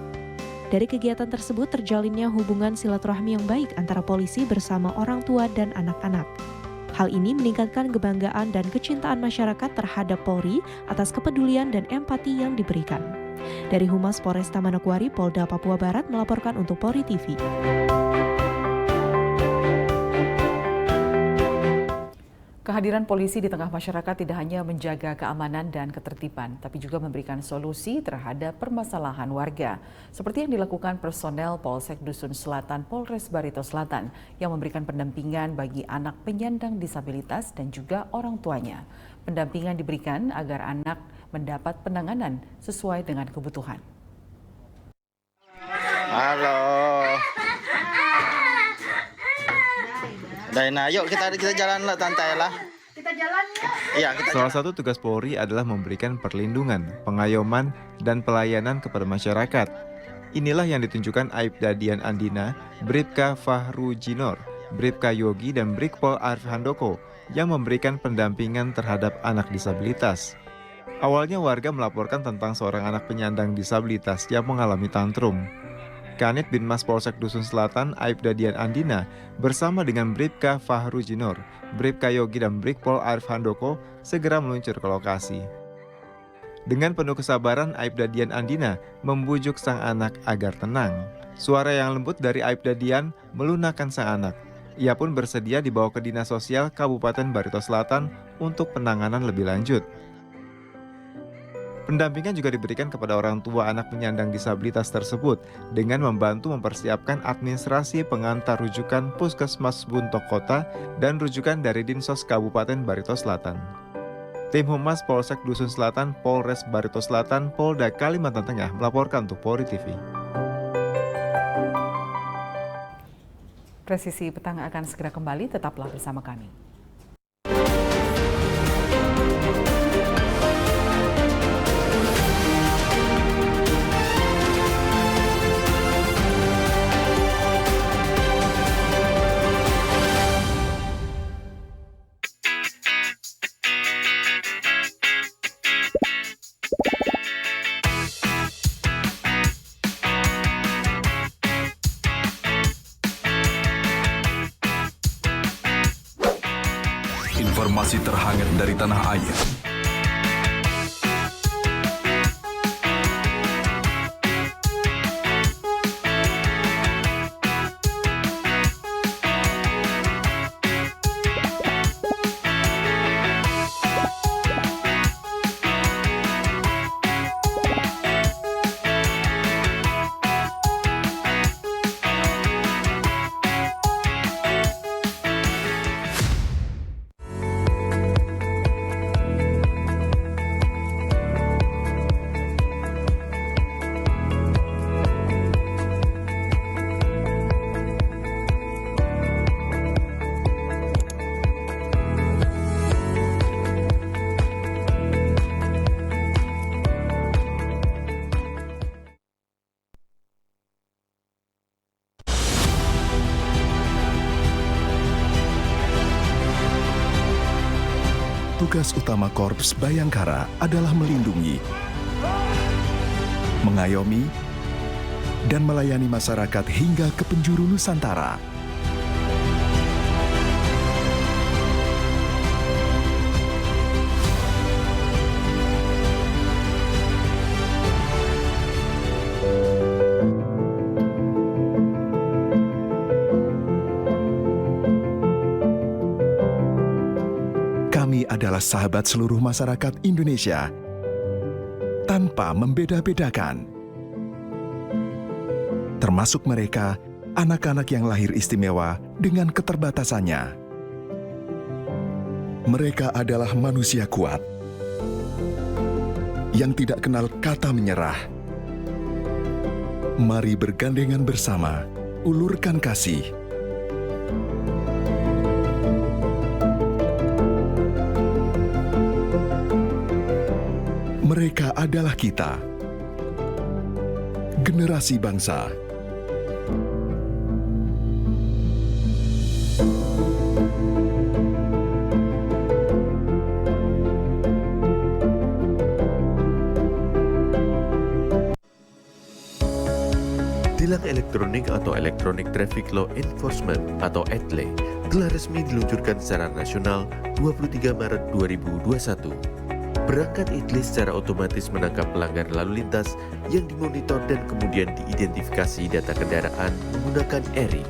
Dari kegiatan tersebut terjalinnya hubungan silaturahmi yang baik antara polisi bersama orang tua dan anak-anak. Hal ini meningkatkan kebanggaan dan kecintaan masyarakat terhadap Polri atas kepedulian dan empati yang diberikan. Dari Humas Polresta Manokwari, Polda Papua Barat melaporkan untuk Polri TV. Kehadiran polisi di tengah masyarakat tidak hanya menjaga keamanan dan ketertiban, tapi juga memberikan solusi terhadap permasalahan warga. Seperti yang dilakukan personel Polsek Dusun Selatan Polres Barito Selatan yang memberikan pendampingan bagi anak penyandang disabilitas dan juga orang tuanya. Pendampingan diberikan agar anak mendapat penanganan sesuai dengan kebutuhan. Halo. Daina, yuk kita jalan lah, santai lah. Kita jalan ya. Salah satu tugas Polri adalah memberikan perlindungan, pengayoman, dan pelayanan kepada masyarakat. Inilah yang ditunjukkan Aibda Dian Andina, Bribka Fahru Jinor, Bribka Yogi, dan Brigpol Arif Handoko yang memberikan pendampingan terhadap anak disabilitas. Awalnya warga melaporkan tentang seorang anak penyandang disabilitas yang mengalami tantrum. Kanit Binmas Polsek Dusun Selatan Aibda Dian Andina bersama dengan Bribka Fahru Jinor, Bribka Yogi, dan Brigpol Arif Handoko segera meluncur ke lokasi. Dengan penuh kesabaran, Aibda Dian Andina membujuk sang anak agar tenang. Suara yang lembut dari Aibda Dian melunakkan sang anak. Ia pun bersedia dibawa ke Dinas Sosial Kabupaten Barito Selatan untuk penanganan lebih lanjut. Pendampingan juga diberikan kepada orang tua anak penyandang disabilitas tersebut dengan membantu mempersiapkan administrasi pengantar rujukan Puskesmas Buntok Kota dan rujukan dari Dinsos Kabupaten Barito Selatan. Tim Humas Polsek Dusun Selatan, Polres Barito Selatan, Polda Kalimantan Tengah melaporkan untuk Polri TV. Presisi Petang akan segera kembali, tetaplah bersama kami. Informasi terhangat dari tanah air. Tugas utama Korps Bayangkara adalah melindungi, mengayomi, dan melayani masyarakat hingga ke penjuru Nusantara. adalah sahabat seluruh masyarakat Indonesia tanpa membeda-bedakan. Termasuk mereka, anak-anak yang lahir istimewa dengan keterbatasannya. Mereka adalah manusia kuat yang tidak kenal kata menyerah. Mari bergandengan bersama, ulurkan kasih. Mereka adalah kita, generasi bangsa. Tilang elektronik atau Electronic Traffic Law Enforcement atau ETLE telah resmi diluncurkan secara nasional 23 Maret 2021. Perangkat ETLE secara otomatis menangkap pelanggar lalu lintas yang dimonitor dan kemudian diidentifikasi data kendaraan menggunakan ERI.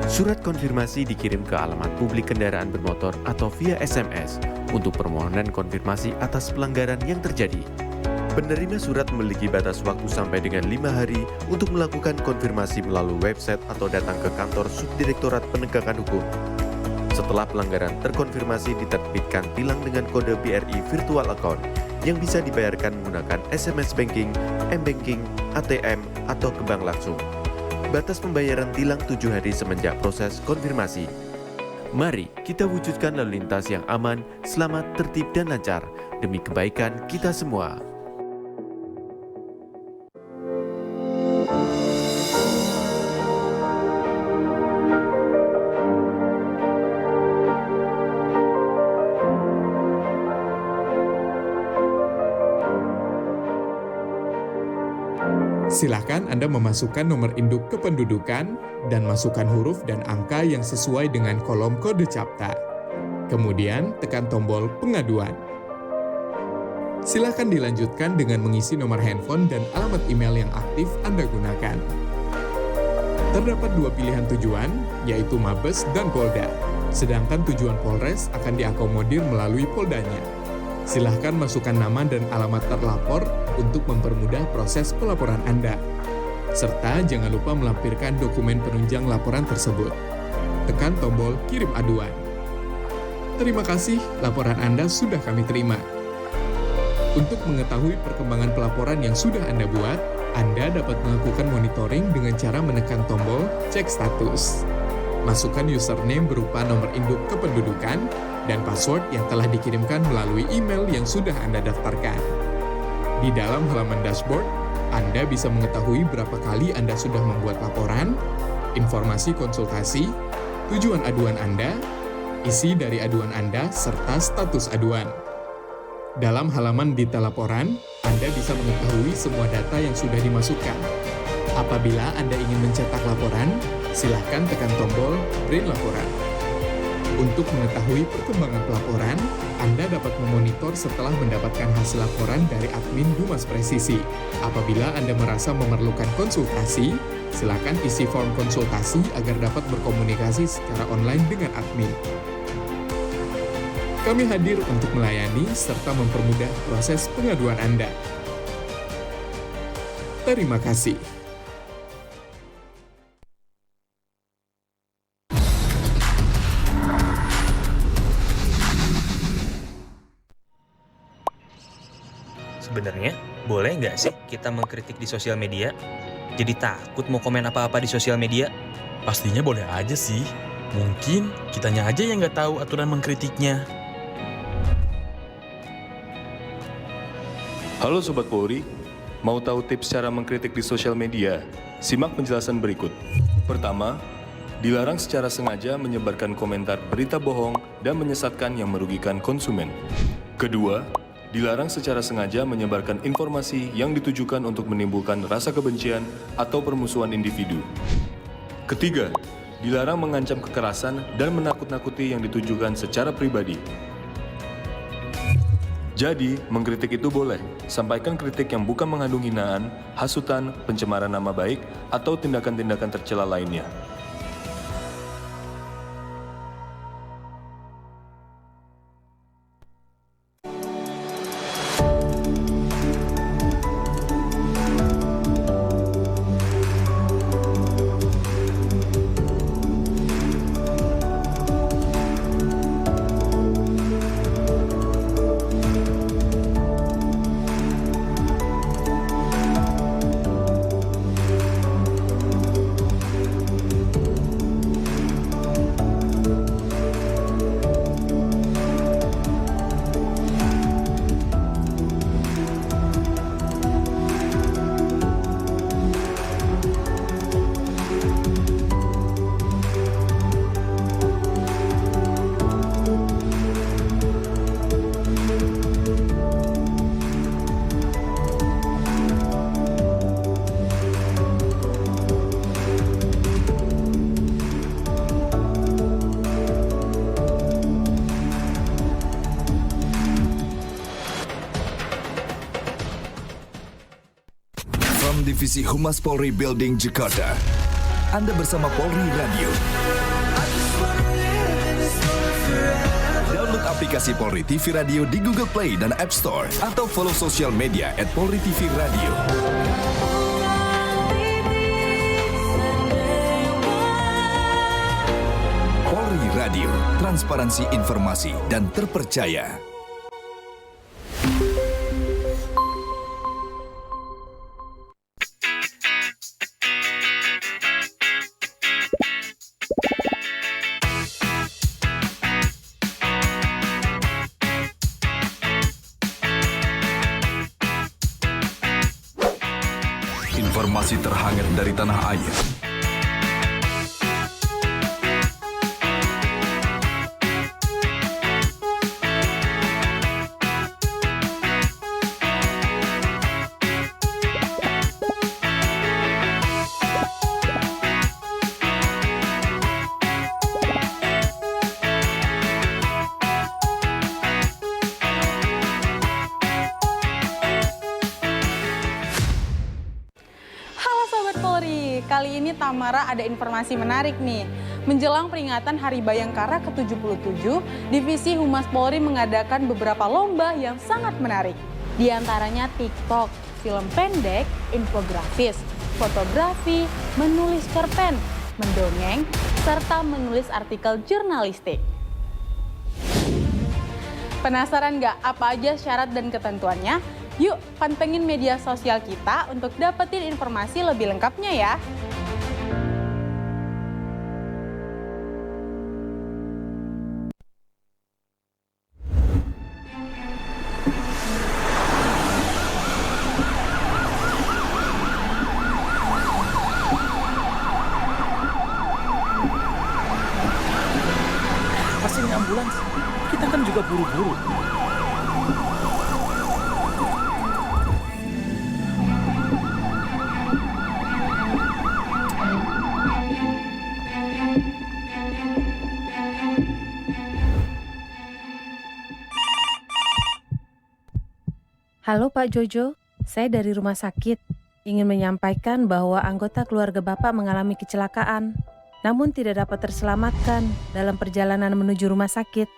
Surat konfirmasi dikirim ke alamat publik kendaraan bermotor atau via SMS untuk permohonan konfirmasi atas pelanggaran yang terjadi. Penerima surat memiliki batas waktu sampai dengan 5 hari untuk melakukan konfirmasi melalui website atau datang ke kantor Subdirektorat Penegakan Hukum. Setelah pelanggaran terkonfirmasi, diterbitkan tilang dengan kode BRI Virtual Account yang bisa dibayarkan menggunakan SMS Banking, M-Banking, ATM, atau ke bank langsung. Batas pembayaran tilang 7 hari semenjak proses konfirmasi. Mari kita wujudkan lalu lintas yang aman, selamat, tertib, dan lancar demi kebaikan kita semua. Silakan Anda memasukkan nomor induk kependudukan dan masukkan huruf dan angka yang sesuai dengan kolom kode CAPTA. Kemudian tekan tombol pengaduan. Silakan dilanjutkan dengan mengisi nomor handphone dan alamat email yang aktif Anda gunakan. Terdapat 2 pilihan tujuan, yaitu Mabes dan Polda. Sedangkan tujuan Polres akan diakomodir melalui Poldanya. Silahkan masukkan nama dan alamat terlapor untuk mempermudah proses pelaporan Anda. Serta jangan lupa melampirkan dokumen penunjang laporan tersebut. Tekan tombol kirim aduan. Terima kasih, laporan Anda sudah kami terima. Untuk mengetahui perkembangan pelaporan yang sudah Anda buat, Anda dapat melakukan monitoring dengan cara menekan tombol cek status. Masukkan username berupa nomor induk kependudukan dan password yang telah dikirimkan melalui email yang sudah Anda daftarkan. Di dalam halaman dashboard, Anda bisa mengetahui berapa kali Anda sudah membuat laporan, informasi konsultasi, tujuan aduan Anda, isi dari aduan Anda, serta status aduan. Dalam halaman detail laporan, Anda bisa mengetahui semua data yang sudah dimasukkan. Apabila Anda ingin mencetak laporan, silakan tekan tombol print laporan. Untuk mengetahui perkembangan pelaporan, Anda dapat memonitor setelah mendapatkan hasil laporan dari admin Humas Presisi. Apabila Anda merasa memerlukan konsultasi, silakan isi form konsultasi agar dapat berkomunikasi secara online dengan admin. Kami hadir untuk melayani serta mempermudah proses pengaduan Anda. Terima kasih. Sebenarnya, boleh nggak sih kita mengkritik di sosial media? Jadi takut mau komen apa-apa di sosial media? Pastinya boleh aja sih. Mungkin kitanya aja yang nggak tahu aturan mengkritiknya. Halo Sobat Polri, mau tahu tips cara mengkritik di sosial media? Simak penjelasan berikut. Pertama, dilarang secara sengaja menyebarkan komentar berita bohong dan menyesatkan yang merugikan konsumen. Kedua, dilarang secara sengaja menyebarkan informasi yang ditujukan untuk menimbulkan rasa kebencian atau permusuhan individu. Ketiga, dilarang mengancam kekerasan dan menakut-nakuti yang ditujukan secara pribadi. Jadi, mengkritik itu boleh. Sampaikan kritik yang bukan mengandung hinaan, hasutan, pencemaran nama baik, atau tindakan-tindakan tercela lainnya. From Divisi Humas Polri Building Jakarta, Anda bersama Polri Radio. Download aplikasi Polri TV Radio di Google Play dan App Store atau follow sosial media @Polri TV Radio. Polri Radio, transparansi informasi dan terpercaya. Informasi terhangat dari tanah air. Kali ini Tamara ada informasi menarik nih. Menjelang peringatan Hari Bayangkara ke-77, Divisi Humas Polri mengadakan beberapa lomba yang sangat menarik. Di antaranya TikTok, film pendek, infografis, fotografi, menulis cerpen, mendongeng, serta menulis artikel jurnalistik. Penasaran nggak apa aja syarat dan ketentuannya? Yuk, pantengin media sosial kita untuk dapetin informasi lebih lengkapnya ya. Pasti ini ambulans. Kita kan juga buru-buru. Halo Pak Jojo, saya dari rumah sakit. Ingin menyampaikan bahwa anggota keluarga Bapak mengalami kecelakaan, namun tidak dapat terselamatkan dalam perjalanan menuju rumah sakit.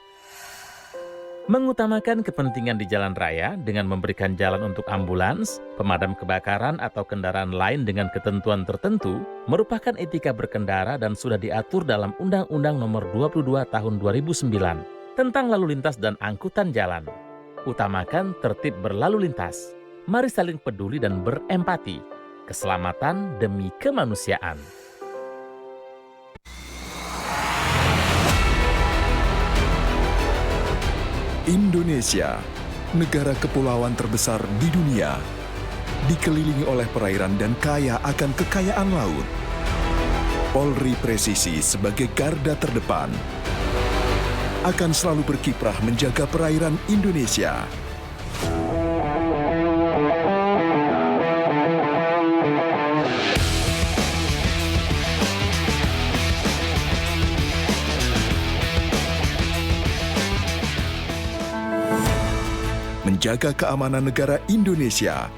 Mengutamakan kepentingan di jalan raya dengan memberikan jalan untuk ambulans, pemadam kebakaran atau kendaraan lain dengan ketentuan tertentu merupakan etika berkendara dan sudah diatur dalam Undang-Undang Nomor 22 Tahun 2009 tentang lalu lintas dan angkutan jalan. Utamakan tertib berlalu lintas. Mari saling peduli dan berempati. Keselamatan demi kemanusiaan. Indonesia, negara kepulauan terbesar di dunia, dikelilingi oleh perairan dan kaya akan kekayaan laut. Polri Presisi sebagai garda terdepan akan selalu berkiprah menjaga perairan Indonesia. Menjaga keamanan negara Indonesia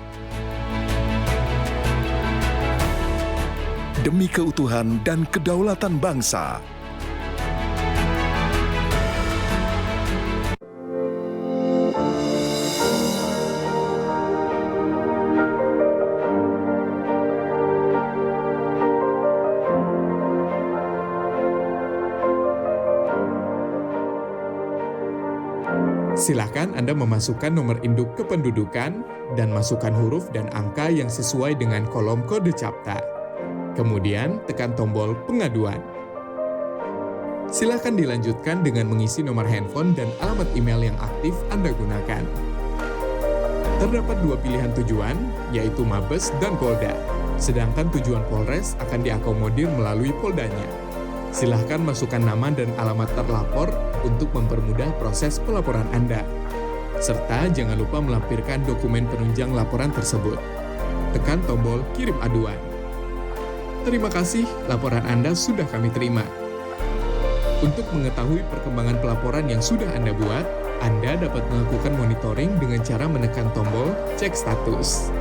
demi keutuhan dan kedaulatan bangsa. Silakan Anda memasukkan nomor induk kependudukan dan masukkan huruf dan angka yang sesuai dengan kolom kode CAPTA. Kemudian tekan tombol pengaduan. Silakan dilanjutkan dengan mengisi nomor handphone dan alamat email yang aktif Anda gunakan. Terdapat dua pilihan tujuan, yaitu Mabes dan Polda. Sedangkan tujuan Polres akan diakomodir melalui Poldanya. Silahkan masukkan nama dan alamat terlapor untuk mempermudah proses pelaporan Anda. Serta jangan lupa melampirkan dokumen penunjang laporan tersebut. Tekan tombol kirim aduan. Terima kasih, laporan Anda sudah kami terima. Untuk mengetahui perkembangan pelaporan yang sudah Anda buat, Anda dapat melakukan monitoring dengan cara menekan tombol cek status.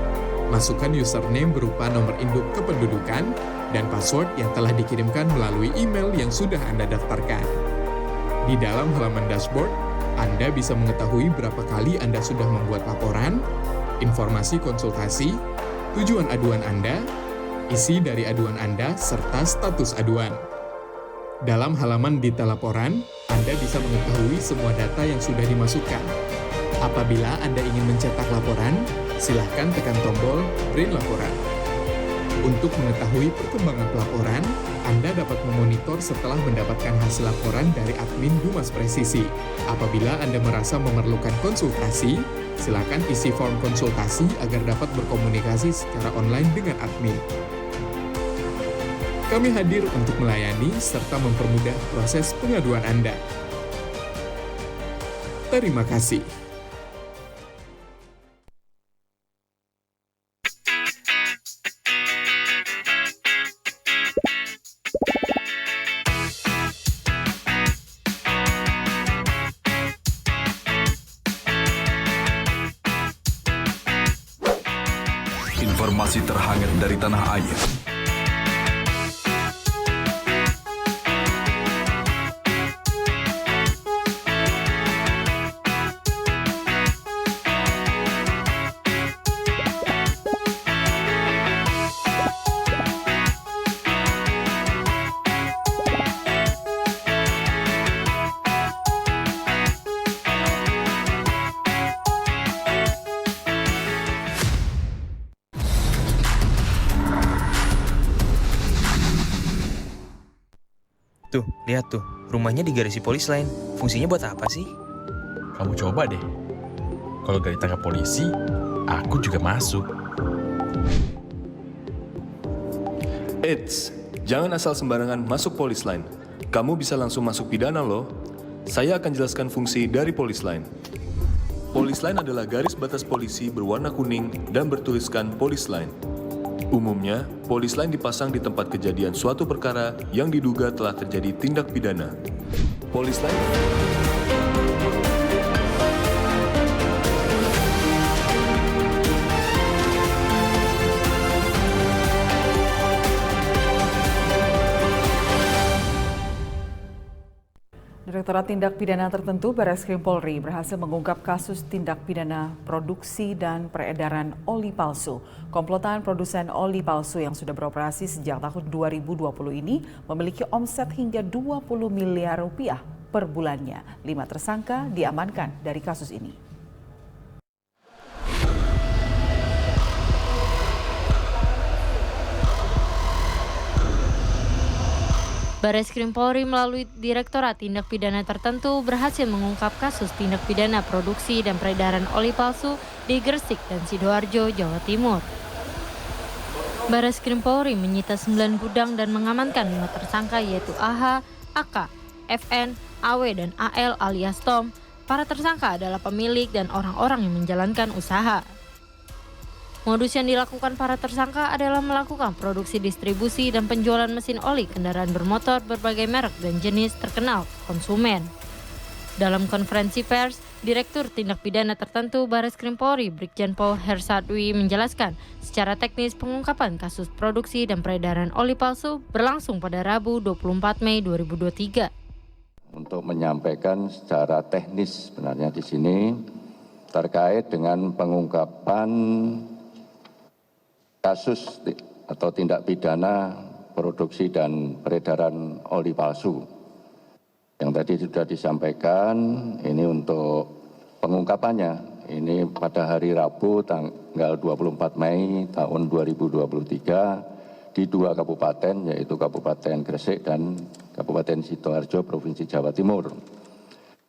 Masukkan username berupa nomor induk kependudukan dan password yang telah dikirimkan melalui email yang sudah Anda daftarkan. Di dalam halaman dashboard, Anda bisa mengetahui berapa kali Anda sudah membuat laporan, informasi konsultasi, tujuan aduan Anda, isi dari aduan Anda, serta status aduan. Dalam halaman detail laporan, Anda bisa mengetahui semua data yang sudah dimasukkan. Apabila Anda ingin mencetak laporan, silahkan tekan tombol Print Laporan. Untuk mengetahui perkembangan pelaporan, Anda dapat memonitor setelah mendapatkan hasil laporan dari admin Humas Presisi. Apabila Anda merasa memerlukan konsultasi, silakan isi form konsultasi agar dapat berkomunikasi secara online dengan admin. Kami hadir untuk melayani serta mempermudah proses pengaduan Anda. Terima kasih. Informasi terhangat dari tanah air. Tuh, lihat tuh, rumahnya digarisi polis lain. Fungsinya buat apa sih? Kamu coba deh. Kalau gak ditangkap polisi, aku juga masuk. Eits, jangan asal sembarangan masuk polis line. Kamu bisa langsung masuk pidana loh. Saya akan jelaskan fungsi dari polis line. Polis line adalah garis batas polisi berwarna kuning dan bertuliskan polis line. Umumnya, polis line dipasang di tempat kejadian suatu perkara yang diduga telah terjadi tindak pidana. Polis line Direktorat Tindak Pidana Tertentu Barreskrim Polri berhasil mengungkap kasus tindak pidana produksi dan peredaran oli palsu. Komplotan produsen oli palsu yang sudah beroperasi sejak tahun 2020 ini memiliki omset hingga 20 miliar rupiah per bulannya. 5 tersangka diamankan dari kasus ini. Barreskrim Polri melalui Direktorat Tindak Pidana Tertentu berhasil mengungkap kasus tindak pidana produksi dan peredaran oli palsu di Gresik dan Sidoarjo, Jawa Timur. Barreskrim Polri menyita 9 gudang dan mengamankan 5 tersangka yaitu AH, AK, FN, AW, dan AL alias Tom. Para tersangka adalah pemilik dan orang-orang yang menjalankan usaha. Modus yang dilakukan para tersangka adalah melakukan produksi, distribusi, dan penjualan mesin oli kendaraan bermotor berbagai merek dan jenis terkenal konsumen. Dalam konferensi pers, Direktur Tindak Pidana Tertentu Barreskrim Polri Brigjen Pol Hersadwi menjelaskan secara teknis pengungkapan kasus produksi dan peredaran oli palsu berlangsung pada Rabu 24 Mei 2023. Untuk menyampaikan secara teknis sebenarnya di sini terkait dengan pengungkapan kasus atau tindak pidana produksi dan peredaran oli palsu. Yang tadi sudah disampaikan, ini untuk pengungkapannya, ini pada hari Rabu tanggal 24 Mei tahun 2023 di 2 kabupaten, yaitu Kabupaten Gresik dan Kabupaten Sidoarjo, Provinsi Jawa Timur.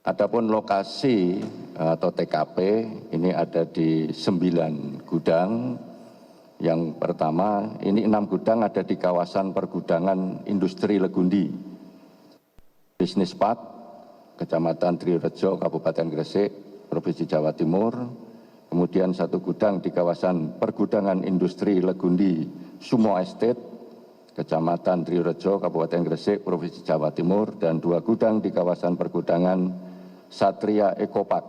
Adapun lokasi atau TKP ini ada di 9 gudang. Yang pertama, ini 6 gudang ada di kawasan pergudangan industri Legundi, Bisnis Park, Kecamatan Trirejo, Kabupaten Gresik, Provinsi Jawa Timur. Kemudian 1 gudang di kawasan pergudangan industri Legundi, Sumo Estate, Kecamatan Trirejo, Kabupaten Gresik, Provinsi Jawa Timur. Dan 2 gudang di kawasan pergudangan Satria Ekopark,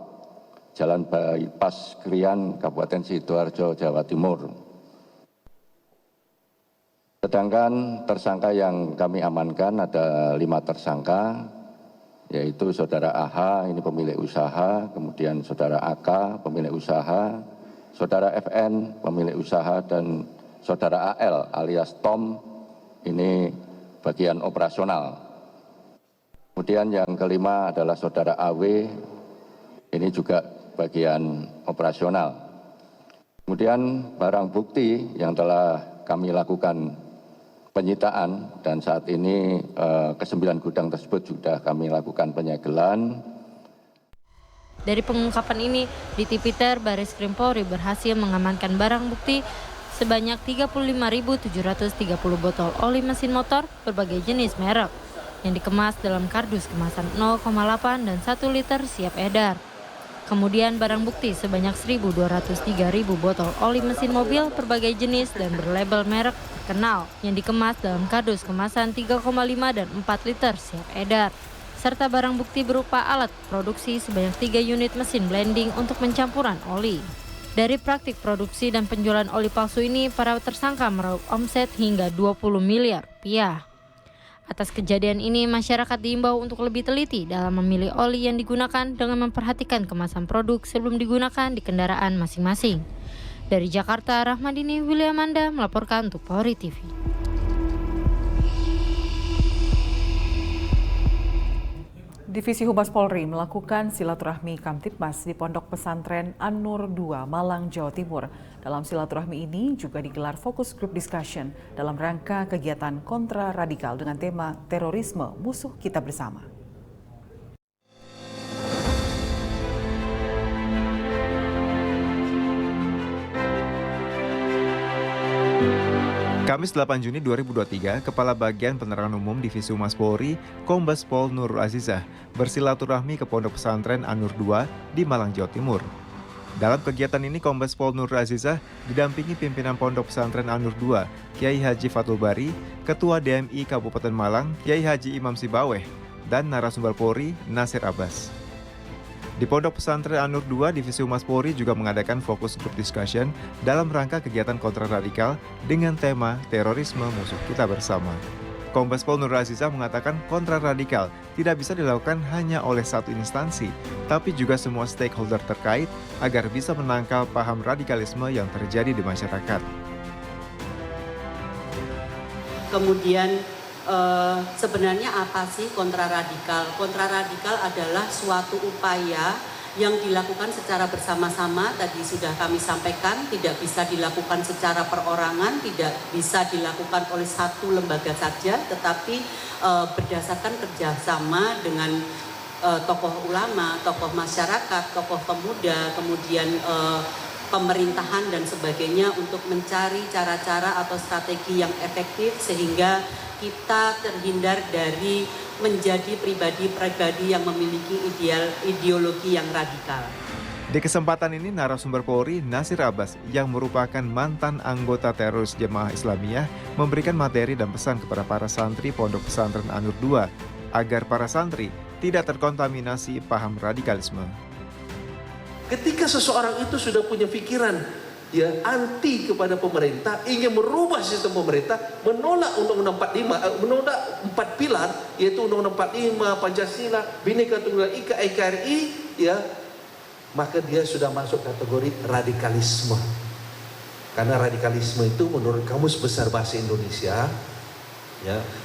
Jalan Bypass Krian, Kabupaten Sidoarjo, Jawa Timur. Sedangkan tersangka yang kami amankan ada 5 tersangka, yaitu Saudara AH, ini pemilik usaha, kemudian Saudara AK, pemilik usaha, Saudara FN, pemilik usaha, dan Saudara AL alias Tom, ini bagian operasional. Kemudian yang kelima adalah Saudara AW, ini juga bagian operasional. Kemudian barang bukti yang telah kami lakukan penyitaan dan saat ini ke-9 gudang tersebut sudah kami lakukan penyegelan. Dari pengungkapan ini, di Tipiter Baris Krim Polri berhasil mengamankan barang bukti sebanyak 35.730 botol oli mesin motor berbagai jenis merek yang dikemas dalam kardus kemasan 0,8 dan 1 liter siap edar. Kemudian barang bukti sebanyak 1.203.000 botol oli mesin mobil berbagai jenis dan berlabel merek terkenal yang dikemas dalam kardus kemasan 3,5 dan 4 liter siap edar. Serta barang bukti berupa alat produksi sebanyak 3 unit mesin blending untuk pencampuran oli. Dari praktik produksi dan penjualan oli palsu ini, para tersangka meraup omset hingga 20 miliar rupiah. Atas kejadian ini, masyarakat diimbau untuk lebih teliti dalam memilih oli yang digunakan dengan memperhatikan kemasan produk sebelum digunakan di kendaraan masing-masing. Dari Jakarta, Rahmadini Williamanda melaporkan untuk Polri TV. Divisi Humas Polri melakukan silaturahmi Kamtibmas di Pondok Pesantren An-Nur 2, Malang, Jawa Timur. Dalam silaturahmi ini juga digelar fokus group discussion dalam rangka kegiatan kontra radikal dengan tema terorisme musuh kita bersama. Kamis 8 Juni 2023, Kepala Bagian Penerangan Umum Divisi Humas Polri, Kombes Pol Nurul Azizah, bersilaturahmi ke Pondok Pesantren An-Nur 2 di Malang, Jawa Timur. Dalam kegiatan ini, Kombes Pol Nurul Azizah didampingi pimpinan Pondok Pesantren An-Nur 2, Kiai Haji Fatul Bari, Ketua DMI Kabupaten Malang, Kiai Haji Imam Sibaweh, dan narasumber Polri, Nasir Abbas. Di Pondok Pesantren An-Nur 2, Divisi Humas Polri juga mengadakan fokus group discussion dalam rangka kegiatan kontra radikal dengan tema terorisme musuh kita bersama. Kombes Pol Nurul Azizah mengatakan kontra radikal tidak bisa dilakukan hanya oleh satu instansi, tapi juga semua stakeholder terkait agar bisa menangkal paham radikalisme yang terjadi di masyarakat. Kemudian sebenarnya apa sih kontraradikal? Kontraradikal adalah suatu upaya yang dilakukan secara bersama-sama, tadi sudah kami sampaikan, tidak bisa dilakukan secara perorangan, tidak bisa dilakukan oleh satu lembaga saja, tetapi berdasarkan kerjasama dengan tokoh ulama, tokoh masyarakat, tokoh pemuda, kemudian pemerintahan dan sebagainya untuk mencari cara-cara atau strategi yang efektif sehingga kita terhindar dari menjadi pribadi-pribadi yang memiliki ideologi yang radikal. Di kesempatan ini, narasumber Polri Nasir Abbas yang merupakan mantan anggota teroris Jemaah Islamiyah memberikan materi dan pesan kepada para santri Pondok Pesantren An-Nur 2 agar para santri tidak terkontaminasi paham radikalisme. Ketika seseorang itu sudah punya pikiran anti kepada pemerintah, ingin merubah sistem pemerintah, menolak Undang-Undang 45, menolak 4 pilar, yaitu Undang-Undang 45, Pancasila, Bhinneka Tunggal Ika, NKRI, maka dia sudah masuk kategori radikalisme. Karena radikalisme itu menurut Kamus Besar Bahasa Indonesia,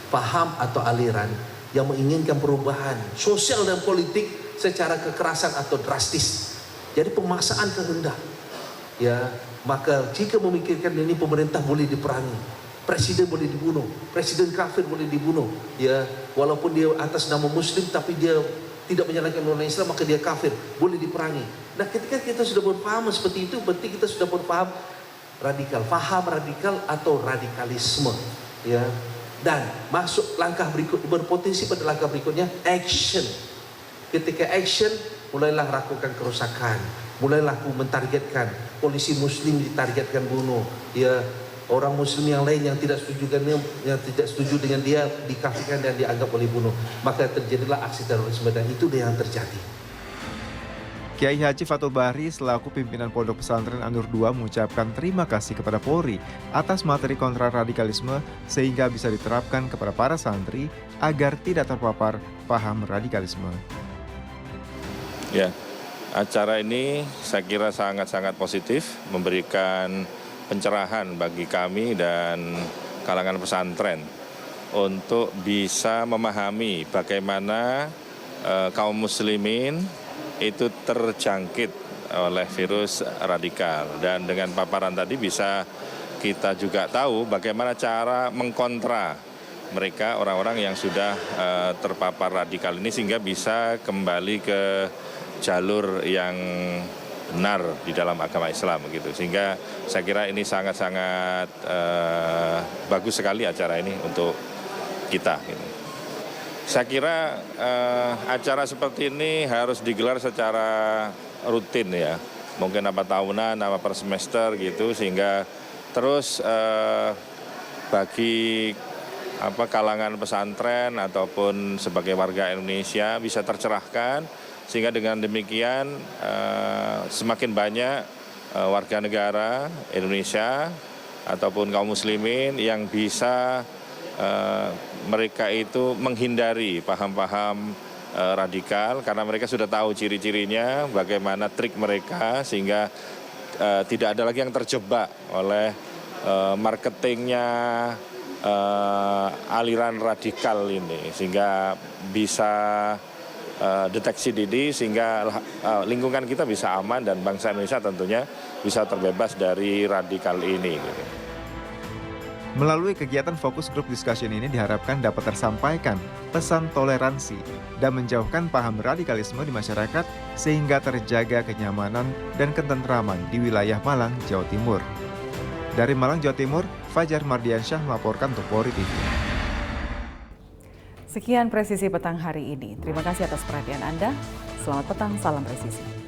paham atau aliran yang menginginkan perubahan sosial dan politik secara kekerasan atau drastis. Jadi pemaksaan kehendak. Maka jika memikirkan ini pemerintah boleh diperangi, presiden boleh dibunuh, presiden kafir boleh dibunuh, walaupun dia atas nama Muslim tapi dia tidak menjalankan undang-undang Islam maka dia kafir, boleh diperangi. Nah, ketika kita sudah berpaham seperti itu, berarti kita sudah berpaham radikal, paham radikal atau radikalisme, dan masuk langkah berikut, berpotensi pada langkah berikutnya action. Ketika action, mulailah lakukan kerusakan. Mulailah mentargetkan polisi muslim ditargetkan bunuh, orang muslim yang lain yang tidak setuju dengan dia dikafirkan dan dianggap boleh bunuh, maka terjadilah aksi terorisme dan itu yang terjadi. Kiai Haji Fathul Bahri selaku pimpinan Pondok Pesantren An-Nur II mengucapkan terima kasih kepada Polri atas materi kontraradikalisme sehingga bisa diterapkan kepada para santri agar tidak terpapar paham radikalisme. Ya, acara ini saya kira sangat-sangat positif, memberikan pencerahan bagi kami dan kalangan pesantren untuk bisa memahami bagaimana kaum muslimin itu terjangkit oleh virus radikal, dan dengan paparan tadi bisa kita juga tahu bagaimana cara mengkontra mereka orang-orang yang sudah terpapar radikal ini sehingga bisa kembali ke jalur yang benar di dalam agama Islam begitu. Sehingga saya kira ini sangat-sangat bagus sekali acara ini untuk kita gitu. Saya kira acara seperti ini harus digelar secara rutin ya, mungkin apa tahunan, apa per semester gitu, sehingga terus bagi kalangan pesantren ataupun sebagai warga Indonesia bisa tercerahkan, sehingga dengan demikian semakin banyak warga negara Indonesia ataupun kaum muslimin yang bisa mereka itu menghindari paham-paham radikal karena mereka sudah tahu ciri-cirinya, bagaimana trik mereka sehingga tidak ada lagi yang terjebak oleh marketingnya aliran radikal ini, sehingga bisa deteksi dini sehingga lingkungan kita bisa aman dan bangsa Indonesia tentunya bisa terbebas dari radikal ini. Melalui kegiatan fokus group discussion ini diharapkan dapat tersampaikan pesan toleransi dan menjauhkan paham radikalisme di masyarakat sehingga terjaga kenyamanan dan ketentraman di wilayah Malang, Jawa Timur. Dari Malang, Jawa Timur, Fajar Mardiansyah melaporkan untuk Polri TV. Sekian Presisi Petang hari ini. Terima kasih atas perhatian Anda. Selamat petang, salam presisi.